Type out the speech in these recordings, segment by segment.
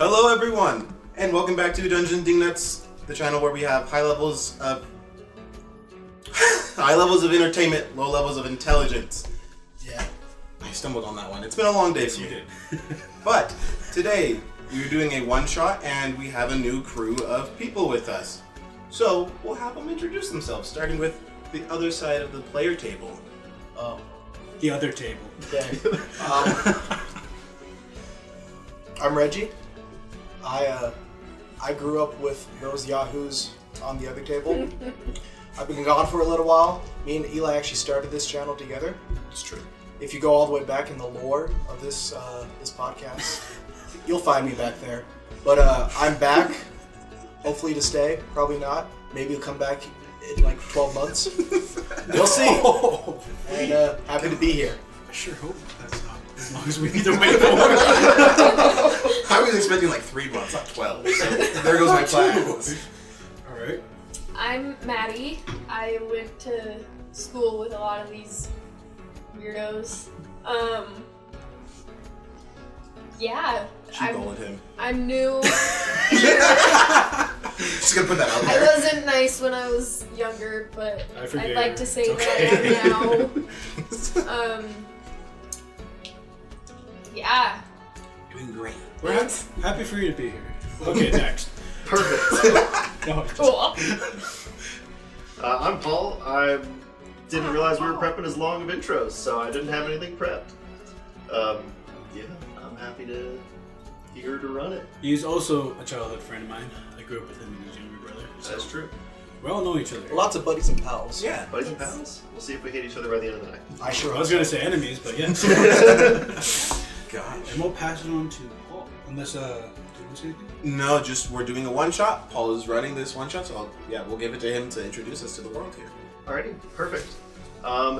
Hello everyone, and welcome back to Dungeon Dingnuts, the channel where we have high levels of entertainment, low levels of intelligence. Yeah. I stumbled on that one. It's been a long day for me. But today we're doing a one-shot and we have a new crew of people with us. So we'll have them introduce themselves, starting with the other side of the player table. The other table. Okay. I'm Reggie. I grew up with those yahoos on the other table. I've been gone for a little while. Me and Eli actually started this channel together. It's true. If you go all the way back in the lore of this podcast, you'll find me back there. But I'm back, hopefully to stay. Probably not. Maybe you'll come back in like 12 months. We'll see. And happy to be here. I sure hope that's not as long as we need to wait for. I was expecting like 3 months, not 12. So there goes my plans. Alright. I'm Maddie. I went to school with a lot of these weirdos. Yeah. She bullied him. I'm new. Just gonna put that out I there. wasn't nice when I was younger, but I'd like to say It's that I am now. Yeah. Doing great. We're happy for you to be here. Okay, next. Perfect. No, Cool. I'm Paul. I didn't realize we were prepping as long of intros, so I didn't have anything prepped. Yeah, I'm happy to be here to run it. He's also a childhood friend of mine. I grew up with him and his younger brother. So That's true. we all know each other. Lots of buddies and pals. Yeah. Buddies and pals. We'll see if we hate each other by the end of the night. I sure I was going to say enemies, but yeah. Gosh. And we'll pass it on to Paul. Unless, do you want to say anything? No, just we're doing a one-shot. Paul is running this one-shot, so we'll give it to him to introduce us to the world here. Alrighty, perfect.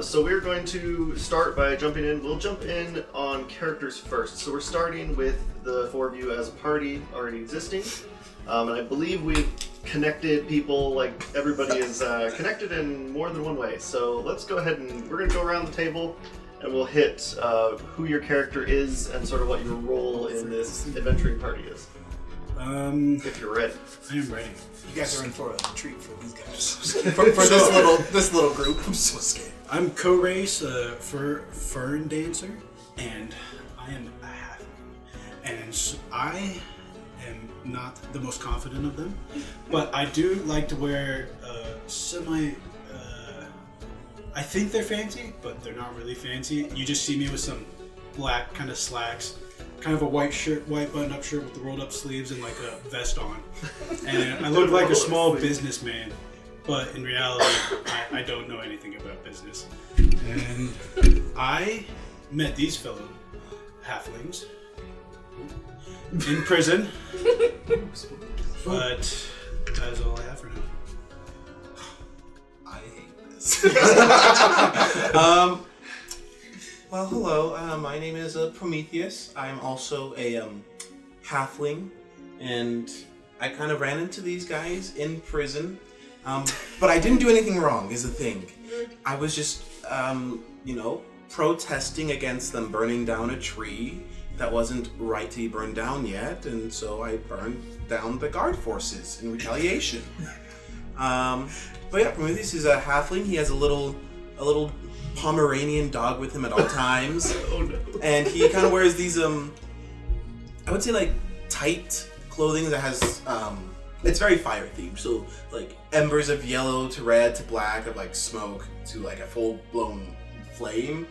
So we're going to start by jumping in. We'll jump in on characters first. So we're starting with the four of you as a party already existing. And I believe we've connected people, like everybody is connected in more than one way. So let's go ahead and we're going to go around the table and we'll hit who your character is and sort of what your role in this adventuring party is. If you're ready. I am ready. You guys are in for a treat for these guys. for this little group. I'm so scared. I'm co-race Fern Dancer, and I am a halfling. And I am not the most confident of them, but I do like to wear I think they're fancy, but they're not really fancy. You just see me with some black kind of slacks, kind of a white button-up shirt with the rolled-up sleeves and like a vest on. And I look like a small businessman, but in reality, I don't know anything about business. And I met these fellow halflings in prison, but that is all I have for now. I hate this. Well, hello. My name is Prometheus. I'm also a halfling, and I kind of ran into these guys in prison. But I didn't do anything wrong, is the thing. I was just, protesting against them burning down a tree that wasn't right to be burned down yet, and so I burned down the guard forces in retaliation. But yeah, Prometheus is a halfling. He has a little Pomeranian dog with him at all times. Oh no. And he kind of wears these, I would say like tight clothing that has, it's very fire themed. So like embers of yellow to red to black of like smoke to like a full blown flame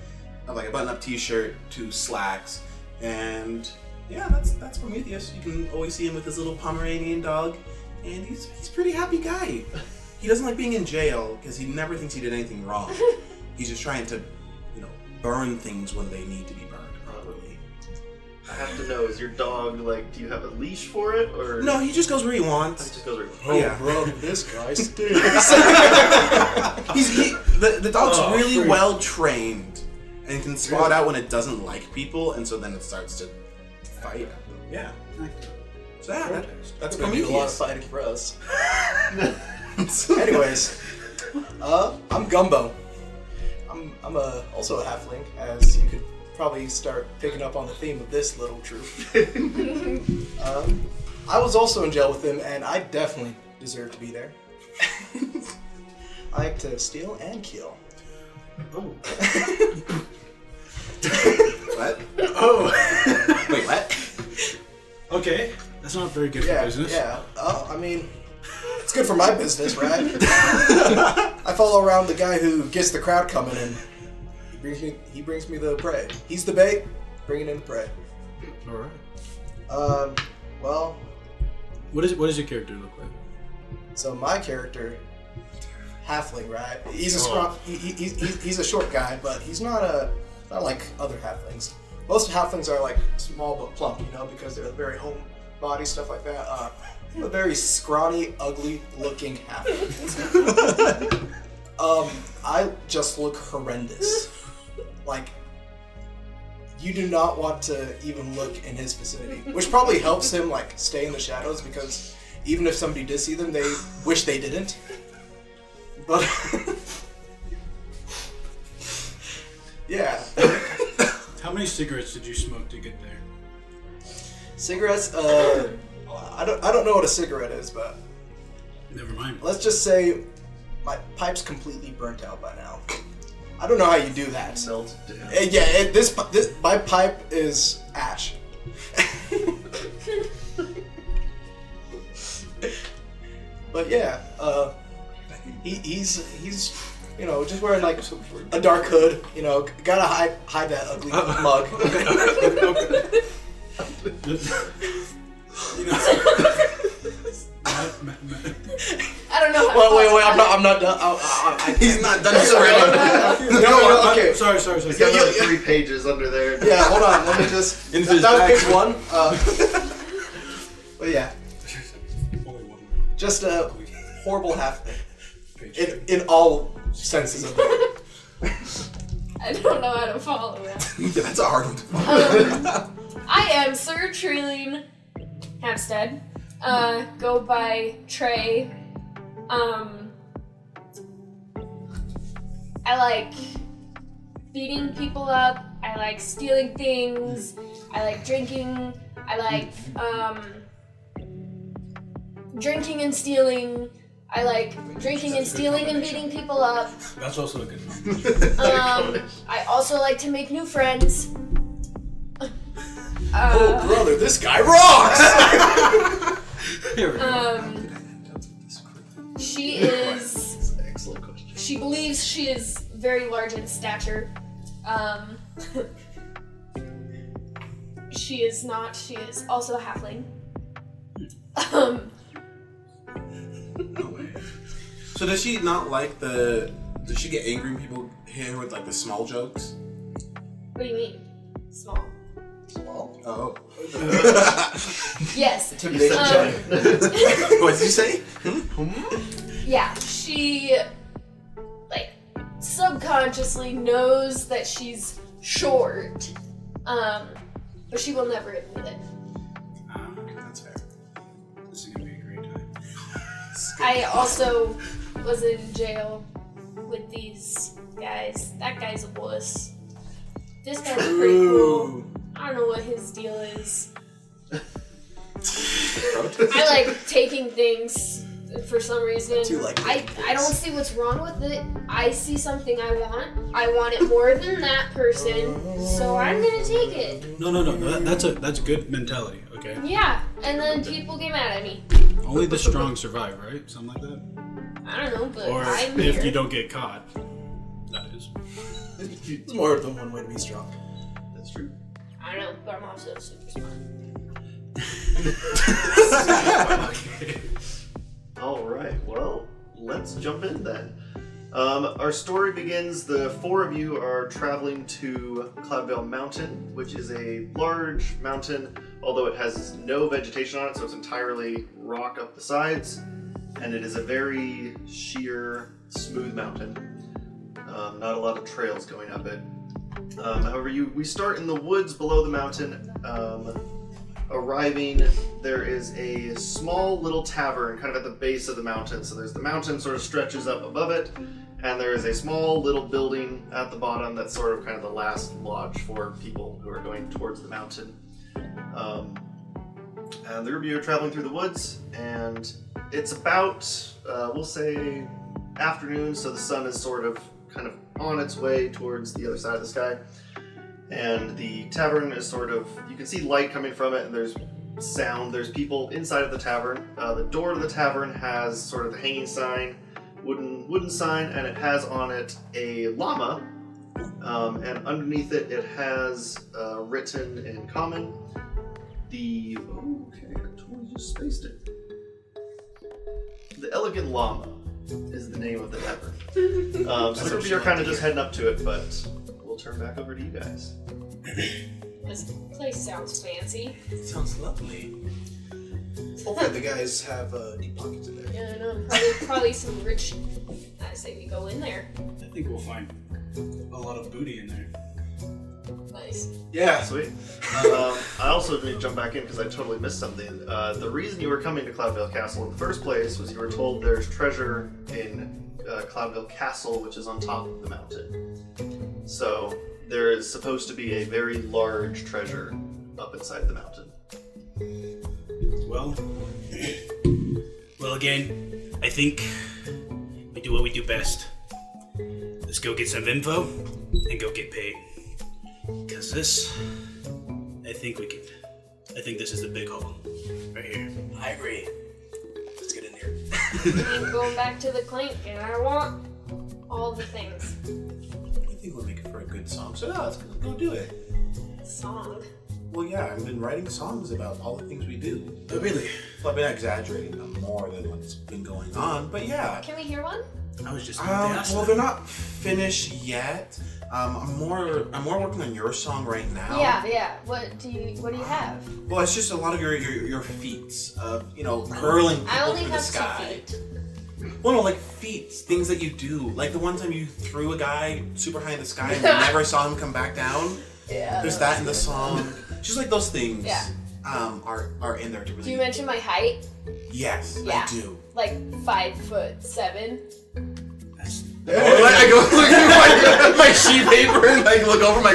of like a button up t-shirt to slacks. And yeah, that's Prometheus. You can always see him with his little Pomeranian dog, and he's a pretty happy guy. He doesn't like being in jail because he never thinks he did anything wrong. He's just trying to, burn things when they need to be burned properly. I have to know, is your dog, like, do you have a leash for it, or? No, he just goes where he wants. It just goes right. Oh, Yeah. bro, this guy stinks. The dog's really freak. well trained and can spot out when it doesn't like people, and so then it starts to fight. Yeah. So yeah, that's Gonna do a lot of Prometheus. fighting for us. Anyways, I'm Gumbo. I'm also a halfling, as you could probably start picking up on the theme of this little troop. I was also in jail with him, and I definitely deserve to be there. I like to steal and kill. Oh. What? Oh. Wait, what? Okay, that's not very good for business. Yeah. I mean, it's good for my business, right? I follow around the guy who gets the crowd coming, and he brings me the prey. He's the bait, bringing in the prey. All right. Well, What does your character look like? so my character, halfling, right? He's a he's a short guy, but he's not like other halflings. Most halflings are like small but plump, because they're very homebody, stuff like that. I'm a very scrawny, ugly-looking halfling. I just look horrendous. Like, you do not want to even look in his vicinity, which probably helps him like stay in the shadows, because even if somebody did see them, they wish they didn't. But yeah. How many cigarettes did you smoke to get there? Cigarettes, I don't know what a cigarette is, but Never mind. let's just say my pipe's completely burnt out by now. I don't know how you do that. Melted down. This my pipe is ash. But yeah, he's just wearing like a dark hood. Gotta hide that ugly mug. I don't know. Wait, I'm not done. He's not done spreading. No, okay. Sorry. He's got about 3 pages under there. Yeah, hold on. Let me just. Into his that was bag. page 1. But yeah, Only one. just a horrible halfling in all senses of it. I don't know how to follow that. That's a hard one to follow. I am Sir Treeling Hampstead. Go by Trey. I like beating people up. I like stealing things. I like drinking. I like drinking and stealing. I like drinking and stealing and beating people up. That's also a good one. I also like to make new friends. Oh brother, this guy rocks! Here we go. She is. Excellent question. She believes she is very large in stature. She is not. She is also a halfling. No way. So does she not like does she get angry when people hit her with like the small jokes? What do you mean? Small. Small. Oh. Yes. Intimidation Um, check. What did you say? Yeah, she like subconsciously knows that she's short, but she will never admit it. That's fair. This is gonna be a great time. I also was in jail with these guys. That guy's a wuss. This guy's pretty cool. I don't know what his deal is. I like taking things for some reason. Do you like I don't see what's wrong with it. I see something I want it more than that person, so I'm gonna take it. No. That's a good mentality. Okay. Yeah, and then people get mad at me. Only the strong survive, right? Something like that. I don't know, but Or I'm if here. you don't get caught. That is. There's more than one way to be strong. That's true. I don't know, but I'm also super smart. All right. Well, let's jump in then. Our story begins. The 4 of you are traveling to Cloudvale Mountain, which is a large mountain, although it has no vegetation on it, so it's entirely rock up the sides, and it is a very sheer, smooth mountain. Not a lot of trails going up it. However, we start in the woods below the mountain. Arriving, there is a small little tavern kind of at the base of the mountain. So there's the mountain sort of stretches up above it, and there is a small little building at the bottom that's sort of kind of the last lodge for people who are going towards the mountain. And the group of you are traveling through the woods, and it's about, we'll say, afternoon, so the sun is sort of kind of on its way towards the other side of the sky. And the tavern is sort of, you can see light coming from it, and there's sound, there's people inside of the tavern. The door to the tavern has sort of the hanging sign, wooden sign, and it has on it a llama, and underneath it, it has written in common, I totally just spaced it. The Elegant Llama is the name of the tavern. So the group of you are kind of just heading up to it, but we'll turn back over to you guys. This place sounds fancy. Sounds lovely. Hopefully the guys have deep pockets in there. Yeah, I know. Probably some rich. I say we go in there. I think we'll find a lot of booty in there. Nice. Yeah. Sweet. I also need to jump back in because I totally missed something. The reason you were coming to Cloudvale Castle in the first place was you were told there's treasure in Cloudvale Castle, which is on top of the mountain. So there is supposed to be a very large treasure up inside the mountain. Well, again, I think we do what we do best. Let's go get some info and go get paid. Cause this, I think this is the big hole, right here. I agree. Let's get in here. I'm going back to the clink, and I want all the things. I think we'll make it for a good song. So yeah, let's go do it. Song. Well, yeah, I've been writing songs about all the things we do. Oh, really? Well, I've been exaggerating them more than what's been going on, but yeah. Can we hear one? I was just Well, they're not finished yet. I'm more working on your song right now. Yeah. What do you have? Well, it's just a lot of your feats of hurling people I only through the have sky. 2 feet. Well, no, like feats, things that you do. Like the one time you threw a guy super high in the sky and you never saw him come back down. Yeah. There's that in the song. Just like those things. Yeah. Are in there to really. Do you mention my height? Yes, Yeah. I do. Like 5'7". I go look at my sheet paper and like look over my.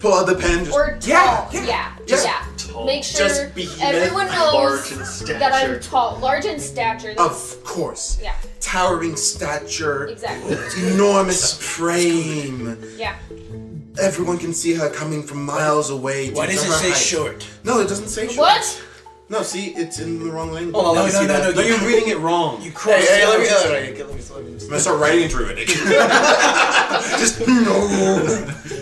Pull out the pen. Just, Or tall. Yeah. Tall. Make sure Just behemoth. everyone Large in knows stature. that I'm tall. Large in stature. That's, Of course. yeah. Towering stature. Exactly. Enormous frame. Yeah. Everyone can see her coming from miles away. Why due does to it her say height. short? No, it doesn't say short. What? No, see, it's in the wrong language. Hold on, let me see that. No, you're reading it wrong. You Hey, crossed let me I'm gonna start writing in Druidic. Just no.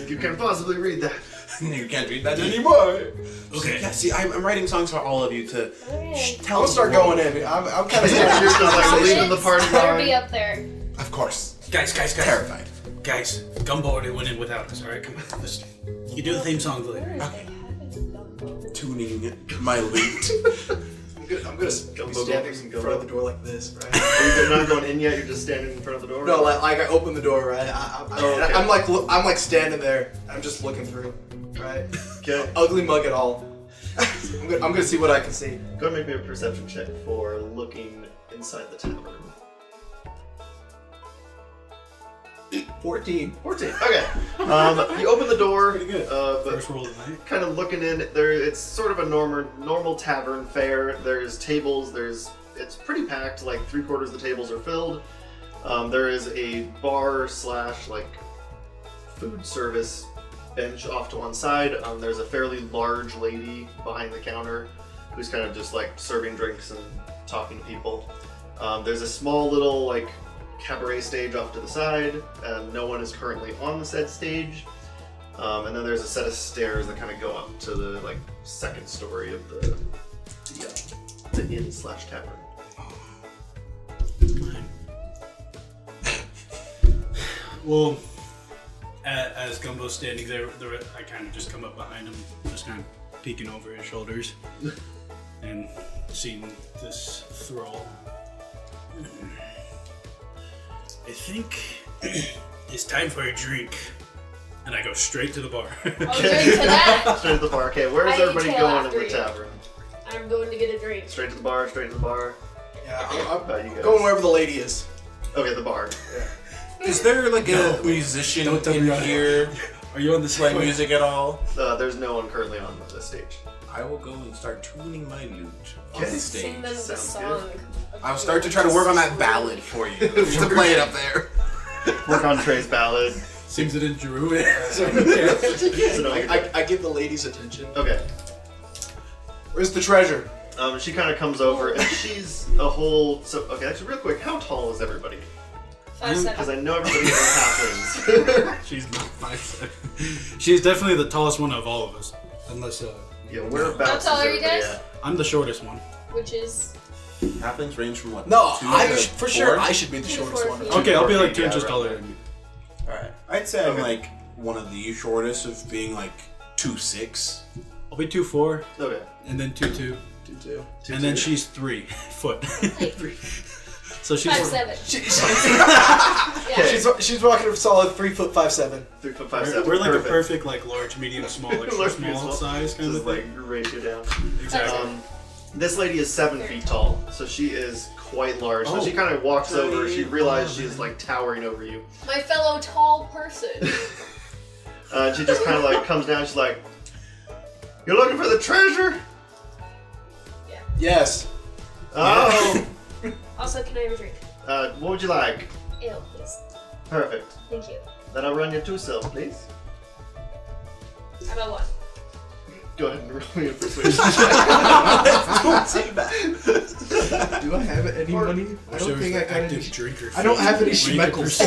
You can possibly read that. You can't read that anymore. Okay. Yeah, see, I'm writing songs for all of you to Okay. tell. I'll start the world. going in. I'm kind of You're just like leaving the party better be behind. up there. Of course. Guys. Terrified. Guys, Gumbo already went in without us, alright? Come on, listen. You do the theme song later. Where is they having Dumbo? Tuning my lute. I'm gonna be standing in front of the door like this, right? You're not going in yet. You're just standing in front of the door. No, like I open the door, right? okay. I'm like standing there. I'm just looking through, right? Okay. Ugly mug at all. I'm gonna see what I can see. Go ahead and make me a perception check for looking inside the tavern. 14. 14. Okay. You open the door. Pretty good. But First roll of the night. kind of looking in there, it's sort of a normal tavern fare. There's tables. It's pretty packed. Like 3/4 of the tables are filled. There is a bar / like food service bench off to one side. There's a fairly large lady behind the counter who's kind of just like serving drinks and talking to people. There's a small little like cabaret stage off to the side, and no one is currently on the said stage. And then there's a set of stairs that kind of go up to the like second story of the inn / tavern. Well, as Gumbo's standing there, I kind of just come up behind him, just kind of peeking over his shoulders, and seeing this thrall. I think it's time for a drink. And I go straight to the bar. I'll drink to that. Straight to the bar. Okay, where's I everybody tail going in after the you. tavern? I'm going to get a drink. Straight to the bar. Yeah, How I'm about you guys? going wherever the lady is. Okay, the bar. Is there like a musician Don't tell in me here Are you on the playing same music at all? There's no one currently on the stage. I will go and start tuning my lute on Okay. the Sing stage. them the Sounds song. I'll start to try to work on that ballad for you. Just to play it up there. Work on Trey's ballad. Sings it in Druid. So no, I get the lady's attention. okay. Where's the treasure? She kind of comes over, and she's a whole. So okay, actually, real quick, how tall is everybody? 5'7". Because I know everybody's in halflings. She's not 5'7". She's definitely the tallest one of all of us. Unless, Yeah, whereabouts How tall is are you everybody guys? at? I'm the shortest one. Which is Halflings range from what? No, 2 I to for sure 4? I should be the 2 to shortest 4 one. feet. Okay, I'll be like 2 Yeah, inches around taller there. than you. Alright. I'd say I'm Okay. like one of the shortest of being like 2'6". I'll be 2'4", Okay. and then 2'2", 2-2. and then she's 3 foot. So she's 5'7". Yeah. She's walking a solid 3'5'7". 3'5'7". we're like Perfect. a perfect like large, medium, small, extra Large, small medium, size kind Just of like thing. your ratio down. Exactly. This lady is 7 feet tall, so she is quite large. So Oh. she kind of walks over. She Pretty realizes she is like towering over you. My fellow tall person. And she just kind of like comes down. She's like, "You're looking for the treasure? Yes. Oh, Also, can I have a drink? what would you like? Ale, please. Perfect. Thank you. Then I'll run you 2 silk, please. How about one? Go ahead and roll me a persuasion. Don't say that. Do I have any money? I don't think I got any. active drinker. I don't have any Rank schmeckles.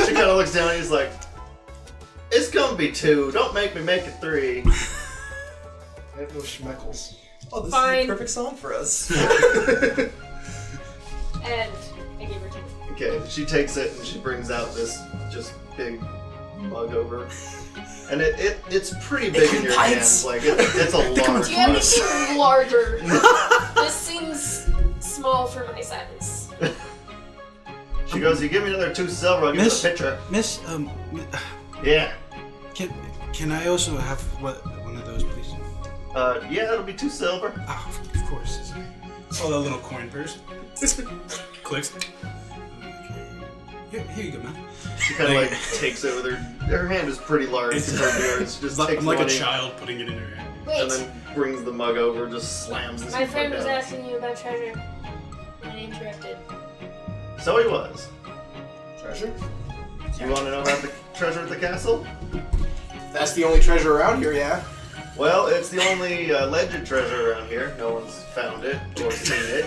She kind of looks down and he's like, "It's gonna be 2. Don't make me make it 3." I have no schmeckles. Oh, this is Fine. the perfect song for us. And I gave her 2. Okay, she takes it and she brings out this just big mug over. And it's pretty big in your hands. Like, it's a large Do you have mug. anything larger? This seems small for my size. She goes, "You give me another 2 silver, I'll give you Miss- the picture." Miss, Yeah. can I also have one of those, please? Yeah, it'll be 2 silver. Ah, of course. Oh, that little coin purse. Clicks. Here you go, man. She kind of like takes it with her hand is pretty large It's- compared to yours. She just takes I'm like a money child putting it in her hand. and Wait, then brings the mug over and just slams this my mug friend was down. asking you about treasure. And I interrupted. So he was. Treasure? You want to know about the treasure at the castle? That's the only treasure around here, yeah. Well, it's the only alleged treasure around here. No one's found it or seen it.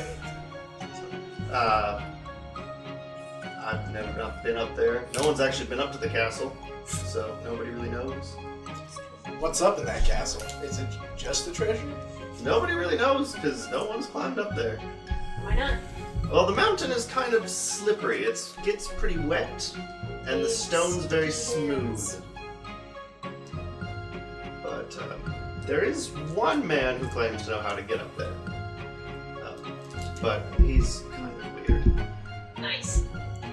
I've never been up there. No one's actually been up to the castle, so nobody really knows. What's up in that castle? Is it just the treasure? Nobody really knows because no one's climbed up there. Why not? Well, the mountain is kind of slippery. It gets pretty wet, and the stone's very smooth. But there is one man who claims to know how to get up there. But he's kind of weird. Nice.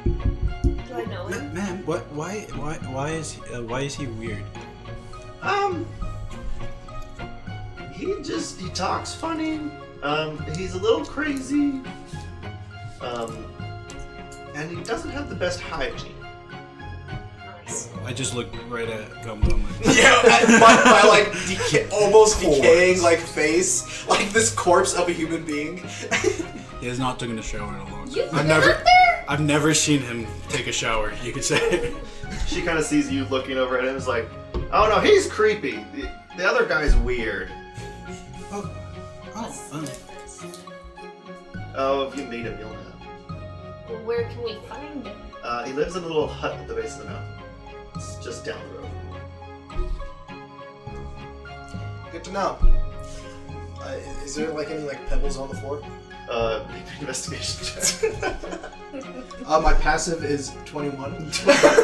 Do I know him? Man, why is he weird? He talks funny. He's a little crazy. And he doesn't have the best hygiene. Nice. I just look right at Gum Gum. Yeah, my like almost decaying like face, like this corpse of a human being. He has not taken a shower in a long You've time. been up there? I've never seen him take a shower, you could say. She kind of sees you looking over at him. Is like, "Oh no, he's creepy. The other guy's weird." Oh, if you meet him, you'll know. Well, where can we find him? He lives in a little hut at the base of the mountain. It's just down the road. Good to know. Is there like any like pebbles on the floor? Investigation check. My passive is 21.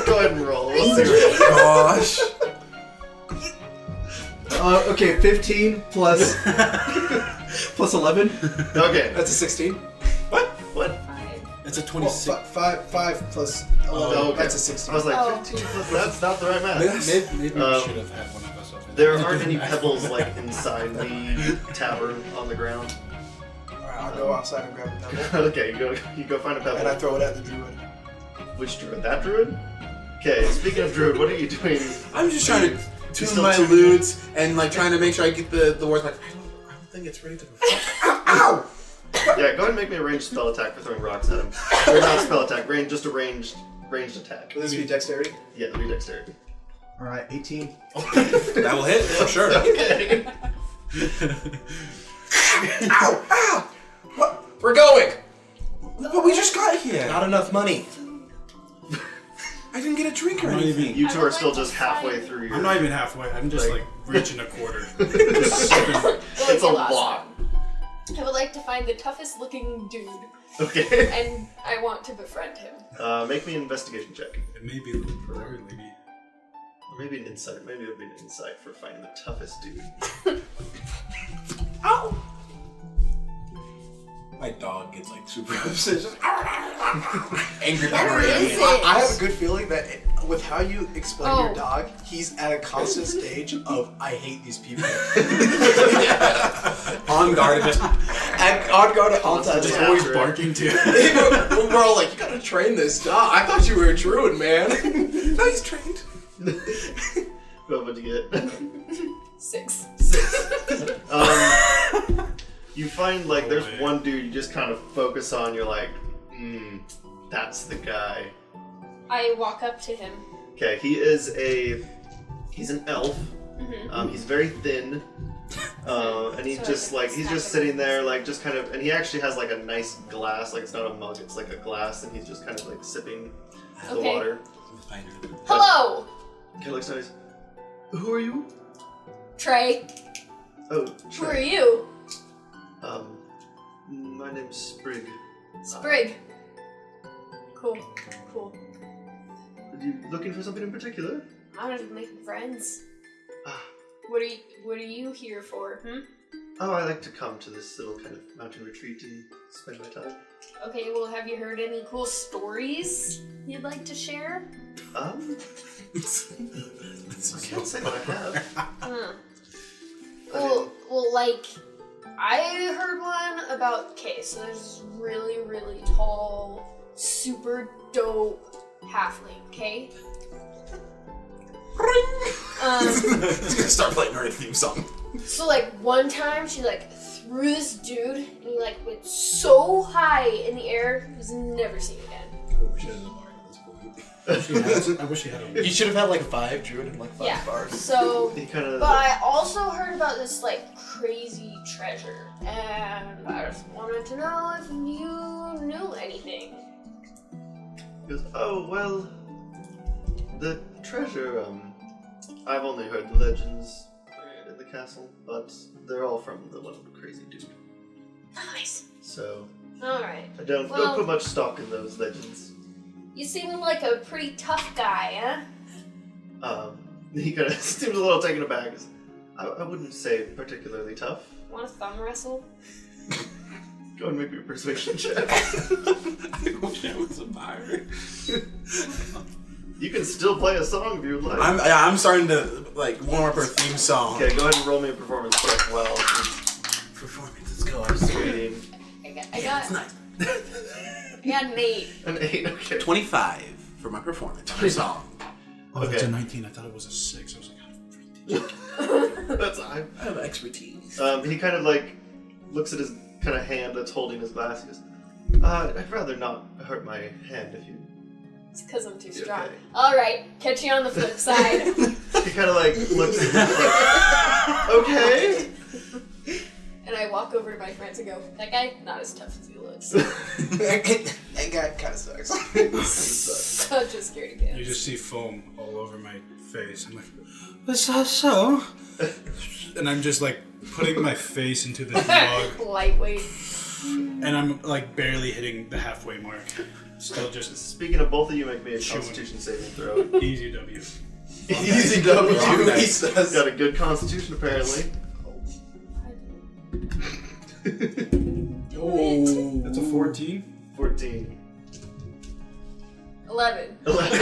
Go ahead and roll. We'll see. Gosh. Okay, 15 plus plus 11. Okay. That's a 16. What? 5. That's a Well, 26. 5 plus 11. Oh, okay. That's a I 16. was like, Oh. 15 plus. That's not the right math. Maybe we should have had one of us over There aren't any pebbles like inside the tavern on the ground. Alright, I'll go outside and grab a pebble. Okay, you go find a pebble. And I throw it at the druid. Which druid? That druid? Okay, speaking of druid, what are you doing? I'm just trying to tune my lutes and like trying to make sure I get the words. Like I don't think it's ready to. Ow! Yeah, go ahead and make me a ranged spell attack for throwing rocks at him. Or not spell attack, just a ranged attack. Will this be dexterity? Yeah, it'll be dexterity. Alright, 18. That will hit for sure. Okay. Ow! Ow! What? We're going! But we just got here. Not enough money. I didn't get a drink or I'm not anything. even- You two I are would still like to just halfway find- through your... I'm not even halfway. I'm just Like- like reaching a quarter. Just sipping. It's a Last lot. one. I would like to find the toughest looking dude, Okay. and I want to befriend him. Make me an investigation check. It may be a little blurry, maybe. Or maybe an insight. Maybe it'll be an insight for finding the toughest dude. Ow! My dog gets like super upset. Angry Where Pomeranian. is it? I have a good feeling that with how you explain Oh. your dog, he's at a constant stage of I hate these people. On guard and just. And on guard at all times. Just Just always always Barking too. We're all like, you gotta train this dog. I thought you were a druid, man. No, he's trained. What would you get? 6. You find like there's man. one dude you just kind of focus on. You're like, that's the guy. I walk up to him. Okay, he's an elf. Mm-hmm. He's very thin. And he's So just like like he's snack just him. sitting there like just kind of, and he actually has like a nice glass, like it's not a mug, it's like a glass, and he's just kind of like sipping the Okay. water. Hello, He looks nice. Who are you? Trey. Oh, Who are you? My name's Sprig. Sprig. Cool. Are you looking for something in particular? I'm just making friends. Ah. What are you here for? Oh, I like to come to this little kind of mountain retreat and spend my time. Okay, well, have you heard any cool stories you'd like to share? I can't say that I have. Huh. Well, like, I heard one about, okay, so there's this really, really tall, super dope halfling, okay? He's gonna start playing her theme song. So, like, one time she, like, threw this dude, and he, like, went so high in the air, he was never seen again. I wish he had a. You should have had like 5 druid and like 5 Yeah, bars. so... He kind of. But I also heard about this, like, crazy treasure, and I just wanted to know if you knew anything. He goes, oh, well, the treasure, I've only heard the legends in the castle, but they're all from the one crazy dude. Nice. So, Alright. I don't Well- put much stock in those legends. You seem like a pretty tough guy, huh? He kind of seems a little taken aback. I wouldn't say particularly tough. Want to thumb wrestle? Go and make me a persuasion check. I wish I was a pirate. You can still play a song if you would like. I'm starting to like warm up her theme song. Okay, go ahead and roll me a performance check. Well, Performance, let's go. I'm just waiting. I got It's nice. I got an 8. An 8, okay. 25 for my performance on her song. Oh, that's Okay. a 19. I thought it was a 6. I was like, That's I have expertise. He kind of like looks at his kind of hand that's holding his glass. He goes, I'd rather not hurt my hand if you. It's because I'm too You're strong. okay. Alright, catch you on the flip side. He kind of like looks at you like, okay. And I walk over to my friends and go, that guy, not as tough as he looks. That guy kind of sucks. Such a scaredy pants. you just see foam all over my face. I'm like, what's that so? And I'm just like putting my face into this log, Lightweight. and I'm like barely hitting the halfway mark. Still just Speaking of both of you, make me a Chewing. Constitution saving throw. easy W. Easy W, Wrong he dice. says. Got a good Constitution apparently. Oh. That's a 14. 14. 11. 11.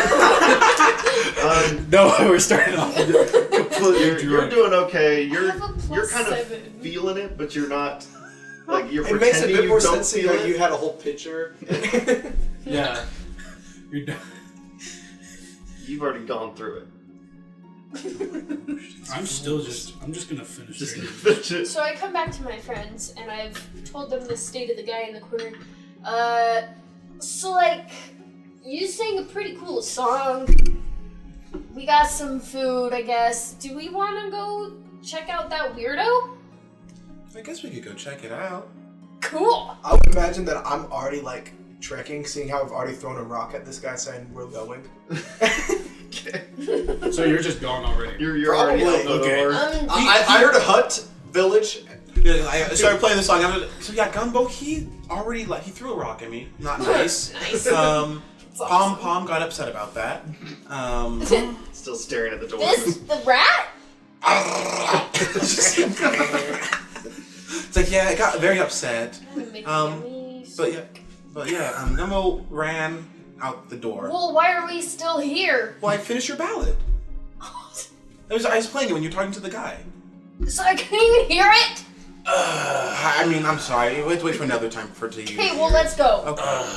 No, we're starting off completely You're drunk. doing okay. I You're have a plus you're kind of 7. feeling it, but you're not. Like you're It makes a pretending bit you more don't sense feel that it. you had a whole picture. Yeah. You're done. You've already gone through it. I'm just gonna finish Just drinking. finish it. So I come back to my friends and I've told them the state of the guy in the corner. So like, you sang a pretty cool song. We got some food, I guess. Do we want to go check out that weirdo? I guess we could go check it out. Cool. I would imagine that I'm already like trekking, seeing how I've already thrown a rock at this guy saying we're going. Okay. So you're just gone already. You're already out the Okay. door. I heard a hut, village. Yeah, I started playing the song. So yeah, Gumbo, he threw a rock at me. Not nice. Nice. Pom got upset about that. Still staring at the door. The rat? It's like, yeah, I got very upset. But yeah, Gumbo ran out the door. Well, why are we still here? Well, I finished your ballad. I was playing it when you were talking to the guy. So I couldn't even hear it? I mean, I'm sorry. We have to wait for another time for it to hear. Okay, well, let's go. Okay.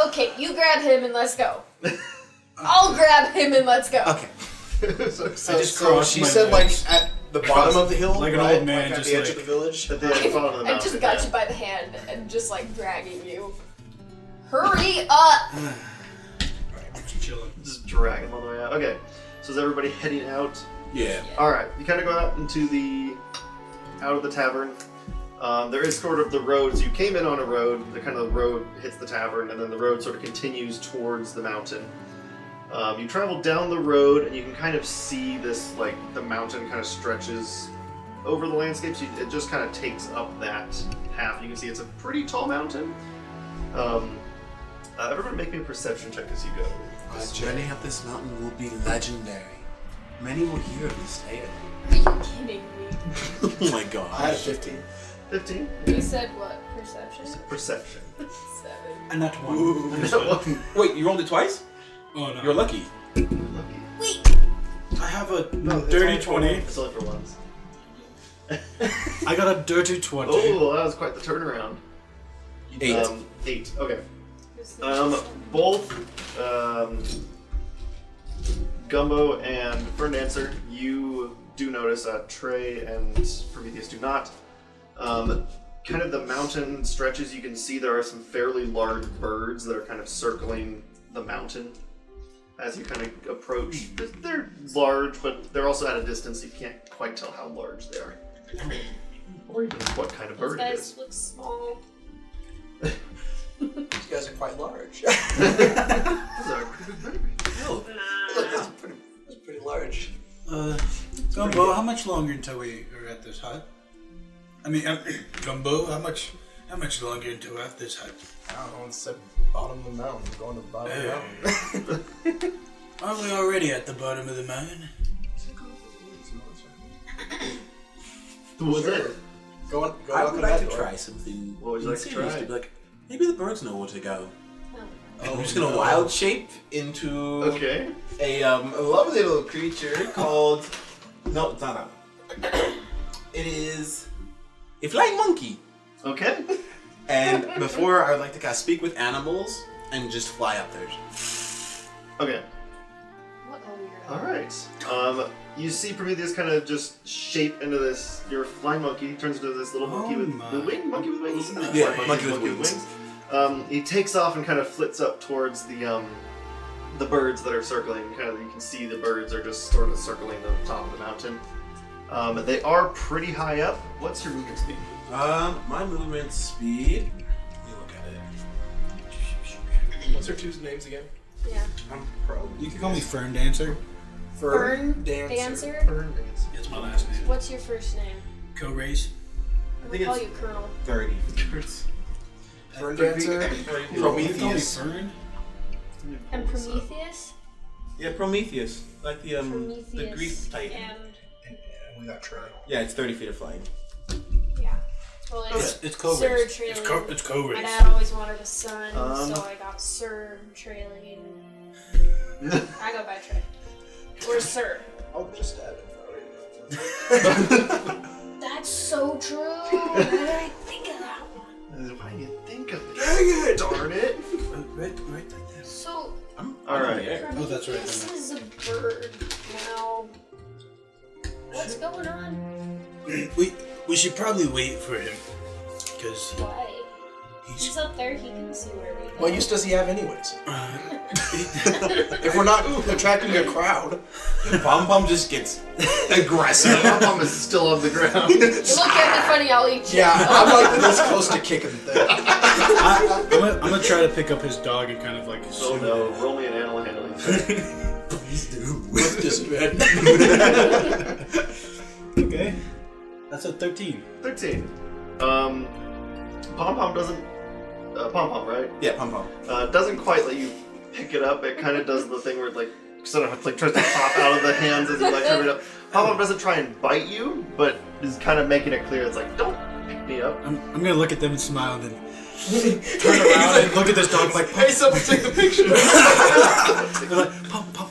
Okay, you grab him and let's go. I'll grab him and let's go. Okay. So she said legs. like at the bottom of the hill, Like an right? old man, like at just the edge like- of the village. At the bottom of the I mountain. just got you by the hand and just like dragging you. Hurry up! I'm just chilling. Just drag him all the way out. Okay. So is everybody heading out? Yeah. Alright, you kind of go out into out of the tavern. There is sort of the road, so you came in on a road, the kind of the road hits the tavern, and then the road sort of continues towards the mountain. You travel down the road, and you can kind of see this, like, the mountain kind of stretches over the landscape, so it just kind of takes up that path. You can see it's a pretty tall mountain. Everyone make me a perception check as you go. The journey up this mountain will be legendary. Many will hear of this tale. Are you kidding me? Oh my god. I had 15. 15? You said what? Perception? Perception. 7. And not one. Wait, you rolled it twice? Oh no. You're lucky. Lucky. Wait! I have a No, it's dirty only for 20. It's only for once. I got a dirty 20. Oh, that was quite the turnaround. 8. 8. Okay. Both Gumbo and Ferndancer, you do notice, Trey and Prometheus do not. Kind of the mountain stretches, you can see there are some fairly large birds that are kind of circling the mountain as you kind of approach. They're large, but they're also at a distance, so you can't quite tell how large they are. Or even what kind of Those bird it guys is. look small. You guys are quite large. Those are pretty big birds. Oh. That's pretty large. Gumbo, how much longer until we are at this hut? I mean, Gumbo, how much longer until we're at this hut? I don't know, it's the bottom of the mountain. We're going to the bottom of the mountain. Aren't we already at the bottom of the mountain? Was it? Go I out would the like back to door. try something. What would you like to insane. try? Be like, maybe the birds know where to go. Oh. I'm just gonna wild shape into Okay. a lovely little creature called. No, it's not that. It is a flying monkey. Okay. And before, I would like to cast Speak with Animals and just fly up there. Okay. What a weirdo. Alright. You see Prometheus kind of just shape into this, your flying monkey, turns into this little monkey with my. monkey with wings? Yeah, Flying monkey with wings. He takes off and kind of flits up towards the birds that are circling. Kind of, you can see the birds are just sort of circling the top of the mountain. They are pretty high up. What's your movement speed? My movement speed. Let me look at it. What's their two names again? Yeah. I'm pro. You can call me Fern Dancer. Fern Dancer. Dancer? Fern Dancer. It's my last name. What's your first name? Co-race. I'm think gonna call it's- you Colonel. 30. Fern Dancer. Call me Prometheus. Fern. And Prometheus? Yeah, Prometheus. Like the Prometheus. the Greek titan. And, We got Trey. Yeah, it's 30 feet of flying. yeah. Well, It's co-race. Sir It's Trailing. co-race. My dad always wanted a son, so I got Sir Trailing. I go by Trey. Or Sir. I'll just stab it. That's so true. Why did I think of that one? Why do you think of it? Dang it! Darn it! So, I'm All right. in the air. Oh, that's right, This never is a bird. Now, What's going on? We should probably wait for him, because Why? He's up there, he can see where we go. What use does he have anyways? If we're not attracting a crowd. Pom Pom just gets aggressive. Pom Pom is still on the ground. You look at me funny, I'll eat you. Yeah, I'm like this close to kicking the thing. I'm gonna try to pick up his dog and kind of like. Oh no, roll me an animal handling check. Please do. With disadvantage. Okay, that's a 13. 13. Pom Pom doesn't. Pom Pom, right? Yeah, Pom Pom. Doesn't quite let you pick it up. It kind of does the thing where it like sort of like tries to pop out of the hands as you like turn it up. Pom Pom doesn't try and bite you, but is kind of making it clear. It's like, don't pick me up. I'm gonna look at them and smile, and then turn around and look at this dog like, Hey, someone take the picture. they're like, Pom Pom.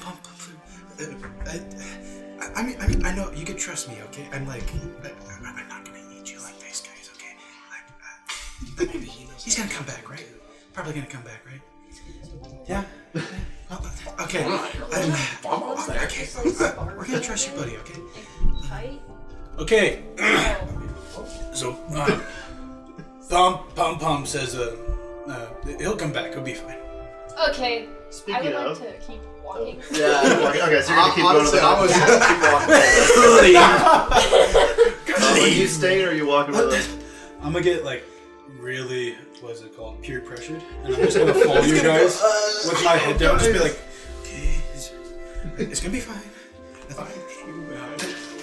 I mean, I know you can trust me, okay? I'm like, I'm not gonna eat you like this, guys, okay? Like, he's gonna come back, right? Probably gonna come back, right? Yeah. Well, okay. Okay. We're gonna trust your buddy, okay? Fight? Okay. So, Pom Pom says, he'll come back. He'll be fine. Okay. I Speaking would of, like to keep walking. Yeah. okay, so you're gonna keep Honestly, I going. was gonna keep walking. Are you staying or are you walking with us? I'm gonna get like really, what is it called? Peer pressured, and I'm just gonna follow you guys with my head down, just be like, okay, it's gonna be fine.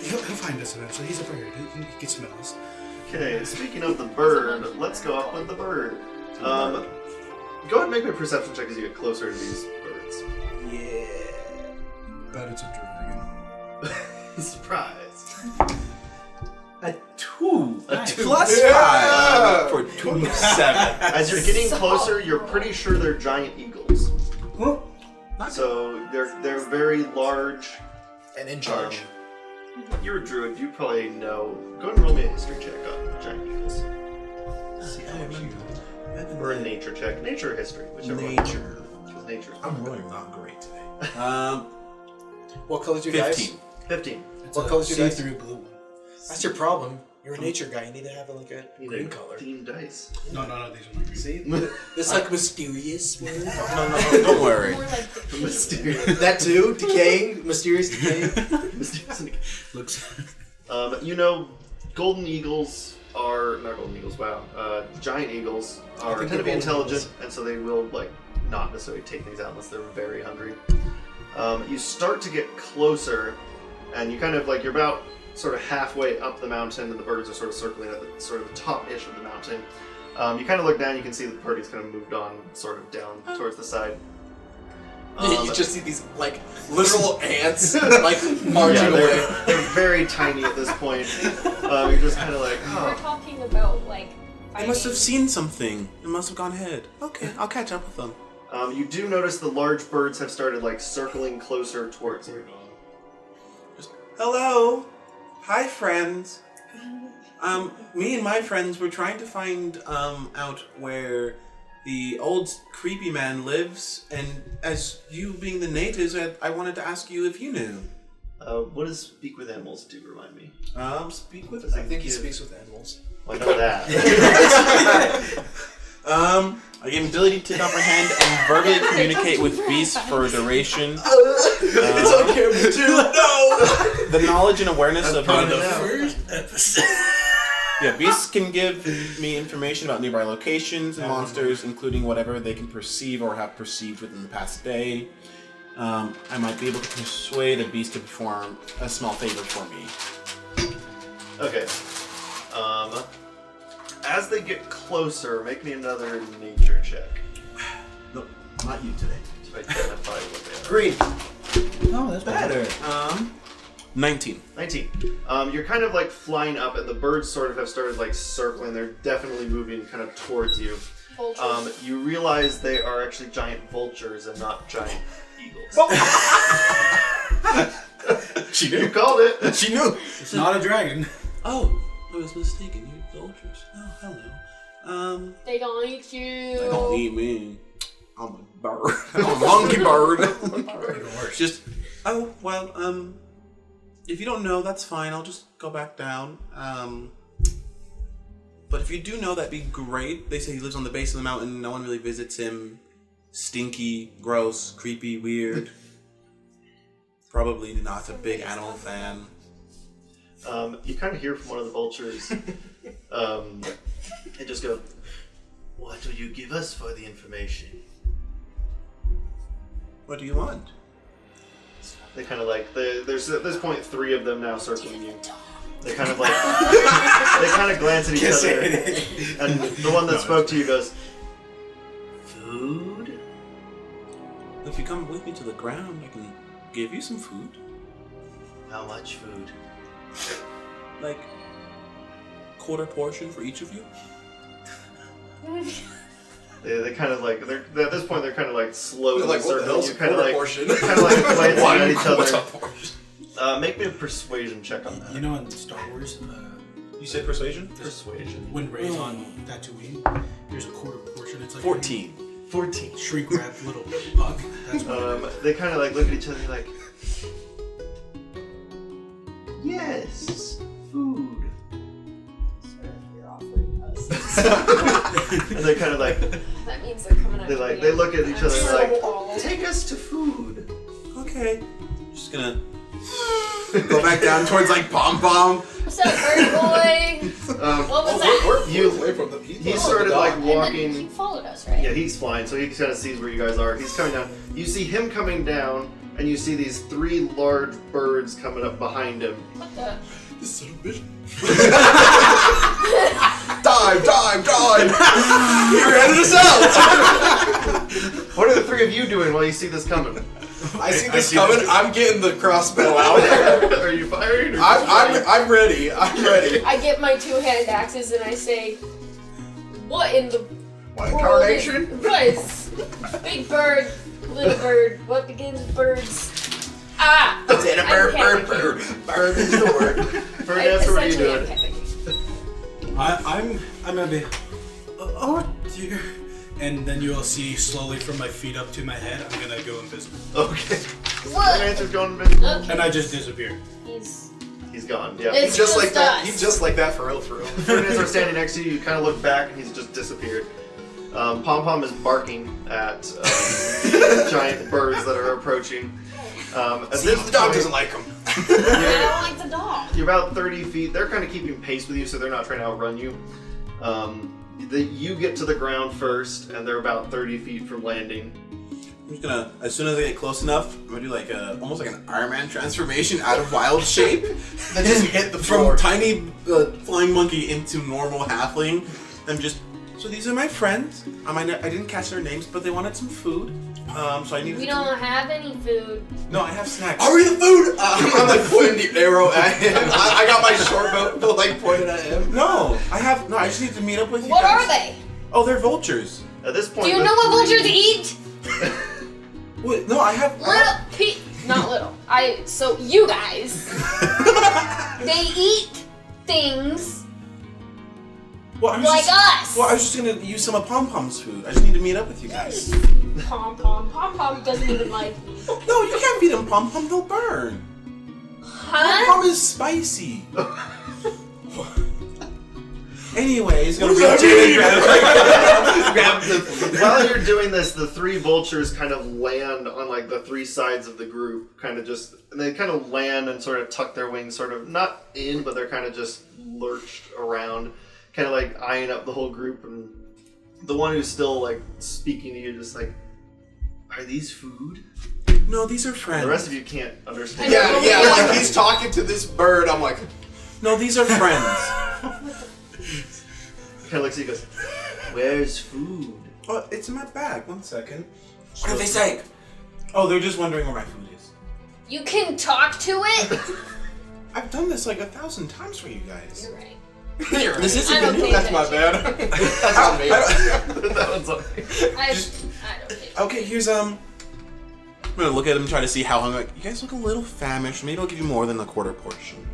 He'll find us eventually. He's a bird. He can smell us. Okay, speaking of the bird, let's go up with the bird. Go ahead and make me a perception check as you get closer to these birds. Yeah. Bet it's a dragon. Surprise. A 2. A Nice. 2 plus Yeah. 5 for 27. As you're getting closer, you're pretty sure they're giant eagles. Huh? So they're very large. And in charge. You're a druid, you probably know. Go ahead and roll me a history check on giant eagles. See how much you... Or a nature check. Nature or history, whichever Nature. one. Nature. I'm rolling not great today. What color's your 15. dice? 15. It's What a color's your dice? see-through blue one. That's your problem. You're a nature guy. You need to have like a green color. Themed dice. No, these are my green. See? This like mysterious word. No, don't worry. More like the Mysterious. That too? Decaying? Mysterious decaying? Looks. You know, golden eagles are not golden eagles. Wow, giant eagles are think tend to be they're golden intelligent, eagles. and so they will like not necessarily take things out unless they're very hungry. You start to get closer, and you kind of like you're about sort of halfway up the mountain, and the birds are sort of circling at the sort of the top-ish of the mountain. You kind of look down, you can see the party's kind of moved on, sort of down towards the side. You just see these like literal ants like marching away. They're very tiny at this point. You're just kind of like, We're oh. talking about like. They must have seen something. It must have gone ahead. Okay, I'll catch up with them. You do notice the large birds have started like circling closer towards you. Hello. Hi, friends. Me and my friends were trying to find out where the old creepy man lives, and as you being the natives, I wanted to ask you if you knew. What does speak with animals do? Remind me. Speak with. Does I it think he give- speaks with animals. Well, I know that. I gave him ability to comprehend and verbally communicate with beasts for a duration. It's on camera too. No. The knowledge and awareness of finding how out. First episode. Yeah, beasts can give me information about nearby locations and monsters, including whatever they can perceive or have perceived within the past day. I might be able to persuade a beast to perform a small favor for me. Okay. As they get closer, make me another nature check Nope, not you today. to identify what they are. Green. Oh, that's Better. 19. 19. You're kind of like flying up, and the birds sort of have started like circling. They're definitely moving kind of towards you. Vultures. You realize they are actually giant vultures and not giant eagles. She You called it. She knew. It's not a dragon. Oh, I was mistaken. You're vultures. Oh, hello. They gonna eat you. They don't eat me. I'm a bird. I'm a monkey bird. Just, oh, well, If you don't know, that's fine. I'll just go back down. But if you do know, that'd be great. They say he lives on the base of the mountain. No one really visits him. Stinky, gross, creepy, weird. Probably not a big animal fan. You kind of hear from one of the vultures. And just go, "What will you give us for the information?" What do you want? They kind of like, there's at this point 3 of them now circling you. They kind of like, they kind of glance at each other. And the one that spoke to you goes, "Food?" If you come with me to the ground, I can give you some food. How much food? Like, quarter portion for each of you. They kind of like, they're at this point they're kind of like slowly Like, what the circling hell's you, a kind of quarter like portion? glancing at each What's a other. portion? Make me a persuasion check on that. You know, in Star Wars, You said persuasion? Persuasion. when Rey's on Tatooine, there's a quarter portion. It's like 14. 14. shrink wrap little puck. That's what They kind of like look at each other like, "Yes, food." You're offering us. And they're kind of like, That means they're coming after me. they look at each I'm other so like, old. "Take us to food." Okay. Just gonna go back down towards like Pom Pom. What's up, bird boy? What was that? We're You- away from the people. He started like And then walking. he followed us, right? Yeah, he's flying, so he kind of sees where you guys are. He's coming down. You see him coming down, and you see these 3 large birds coming up behind him. What the? This son of a bitch. Time! You're headed us out! What are the 3 of you doing while you see this coming? I see this coming. I'm getting the crossbow out. Are you firing? Or I'm ready. I'm ready. I get my 2-handed axes and I say, "What in the What world is incarnation? what is big bird, little bird? What begins with birds?" Ah! Bird is the word. Fernandez, what are you Essentially, I'm doing? panicking. I'm gonna be. Oh dear. And then you'll see slowly from my feet up to my head, I'm gonna go invisible. Okay. What? Fernandez going invisible. Okay. And I just disappear. He's gone. Yeah. It's He's just like that. us. He's just like that for real. Fernandez are standing next to you. You kind of look back, and he's just disappeared. Pom Pom is barking at giant birds that are approaching. At See, this the dog point, doesn't like him. I don't like the dog. You're about 30 feet. They're kind of keeping pace with you, so they're not trying to outrun you. You get to the ground first, and they're about 30 feet from landing. I'm just gonna, as soon as I get close enough, I'm gonna do like almost like an Iron Man transformation out of wild shape. Then just hit the floor. From tiny flying monkey into normal halfling. I'm just, so these are my friends. I didn't catch their names, but they wanted some food. So I need. We don't have any food. No, I have snacks. Are we the food? I'm like pointing the arrow at him. I got my short bow like pointed at him. No, I just need to meet up with you What guys. are they? Oh, they're vultures. At this point, Do you the know what three- vultures eat? Wait, no, I have. Not little. So you guys, they eat things Well, I was like just, us. Well, I was just gonna use some of Pom Pom's food. I just need to meet up with you guys. Pom Pom doesn't even like me. No, you can't feed them Pom Pom. They'll burn. Pom Huh? Pom is spicy. Anyway, he's gonna reach What does in that and grab the While you're doing this, the 3 vultures kind of land on like the 3 sides of the group, kind of just, and they kind of land and sort of tuck their wings, sort of not in, but they're kind of just lurched around, kind of like eyeing up the whole group. And the one who's still like speaking to you, just like, "Are these food?" No, these are friends. The rest of you can't understand. Yeah, like he's talking to this bird. I'm like, No, these are friends. Kind of looks at you, goes, "Where's food?" Oh, it's in my bag. 1 second. what did they say? Oh, they're just wondering where my food is. You can talk to it. I've done this like 1,000 times for you guys. You're right. This isn't I don't new. pay That's my bad. That's on me. That one's on me. I don't think. Okay, here's I'm gonna look at him and try to see how hungry. You guys look a little famished. Maybe I'll give you more than a quarter portion.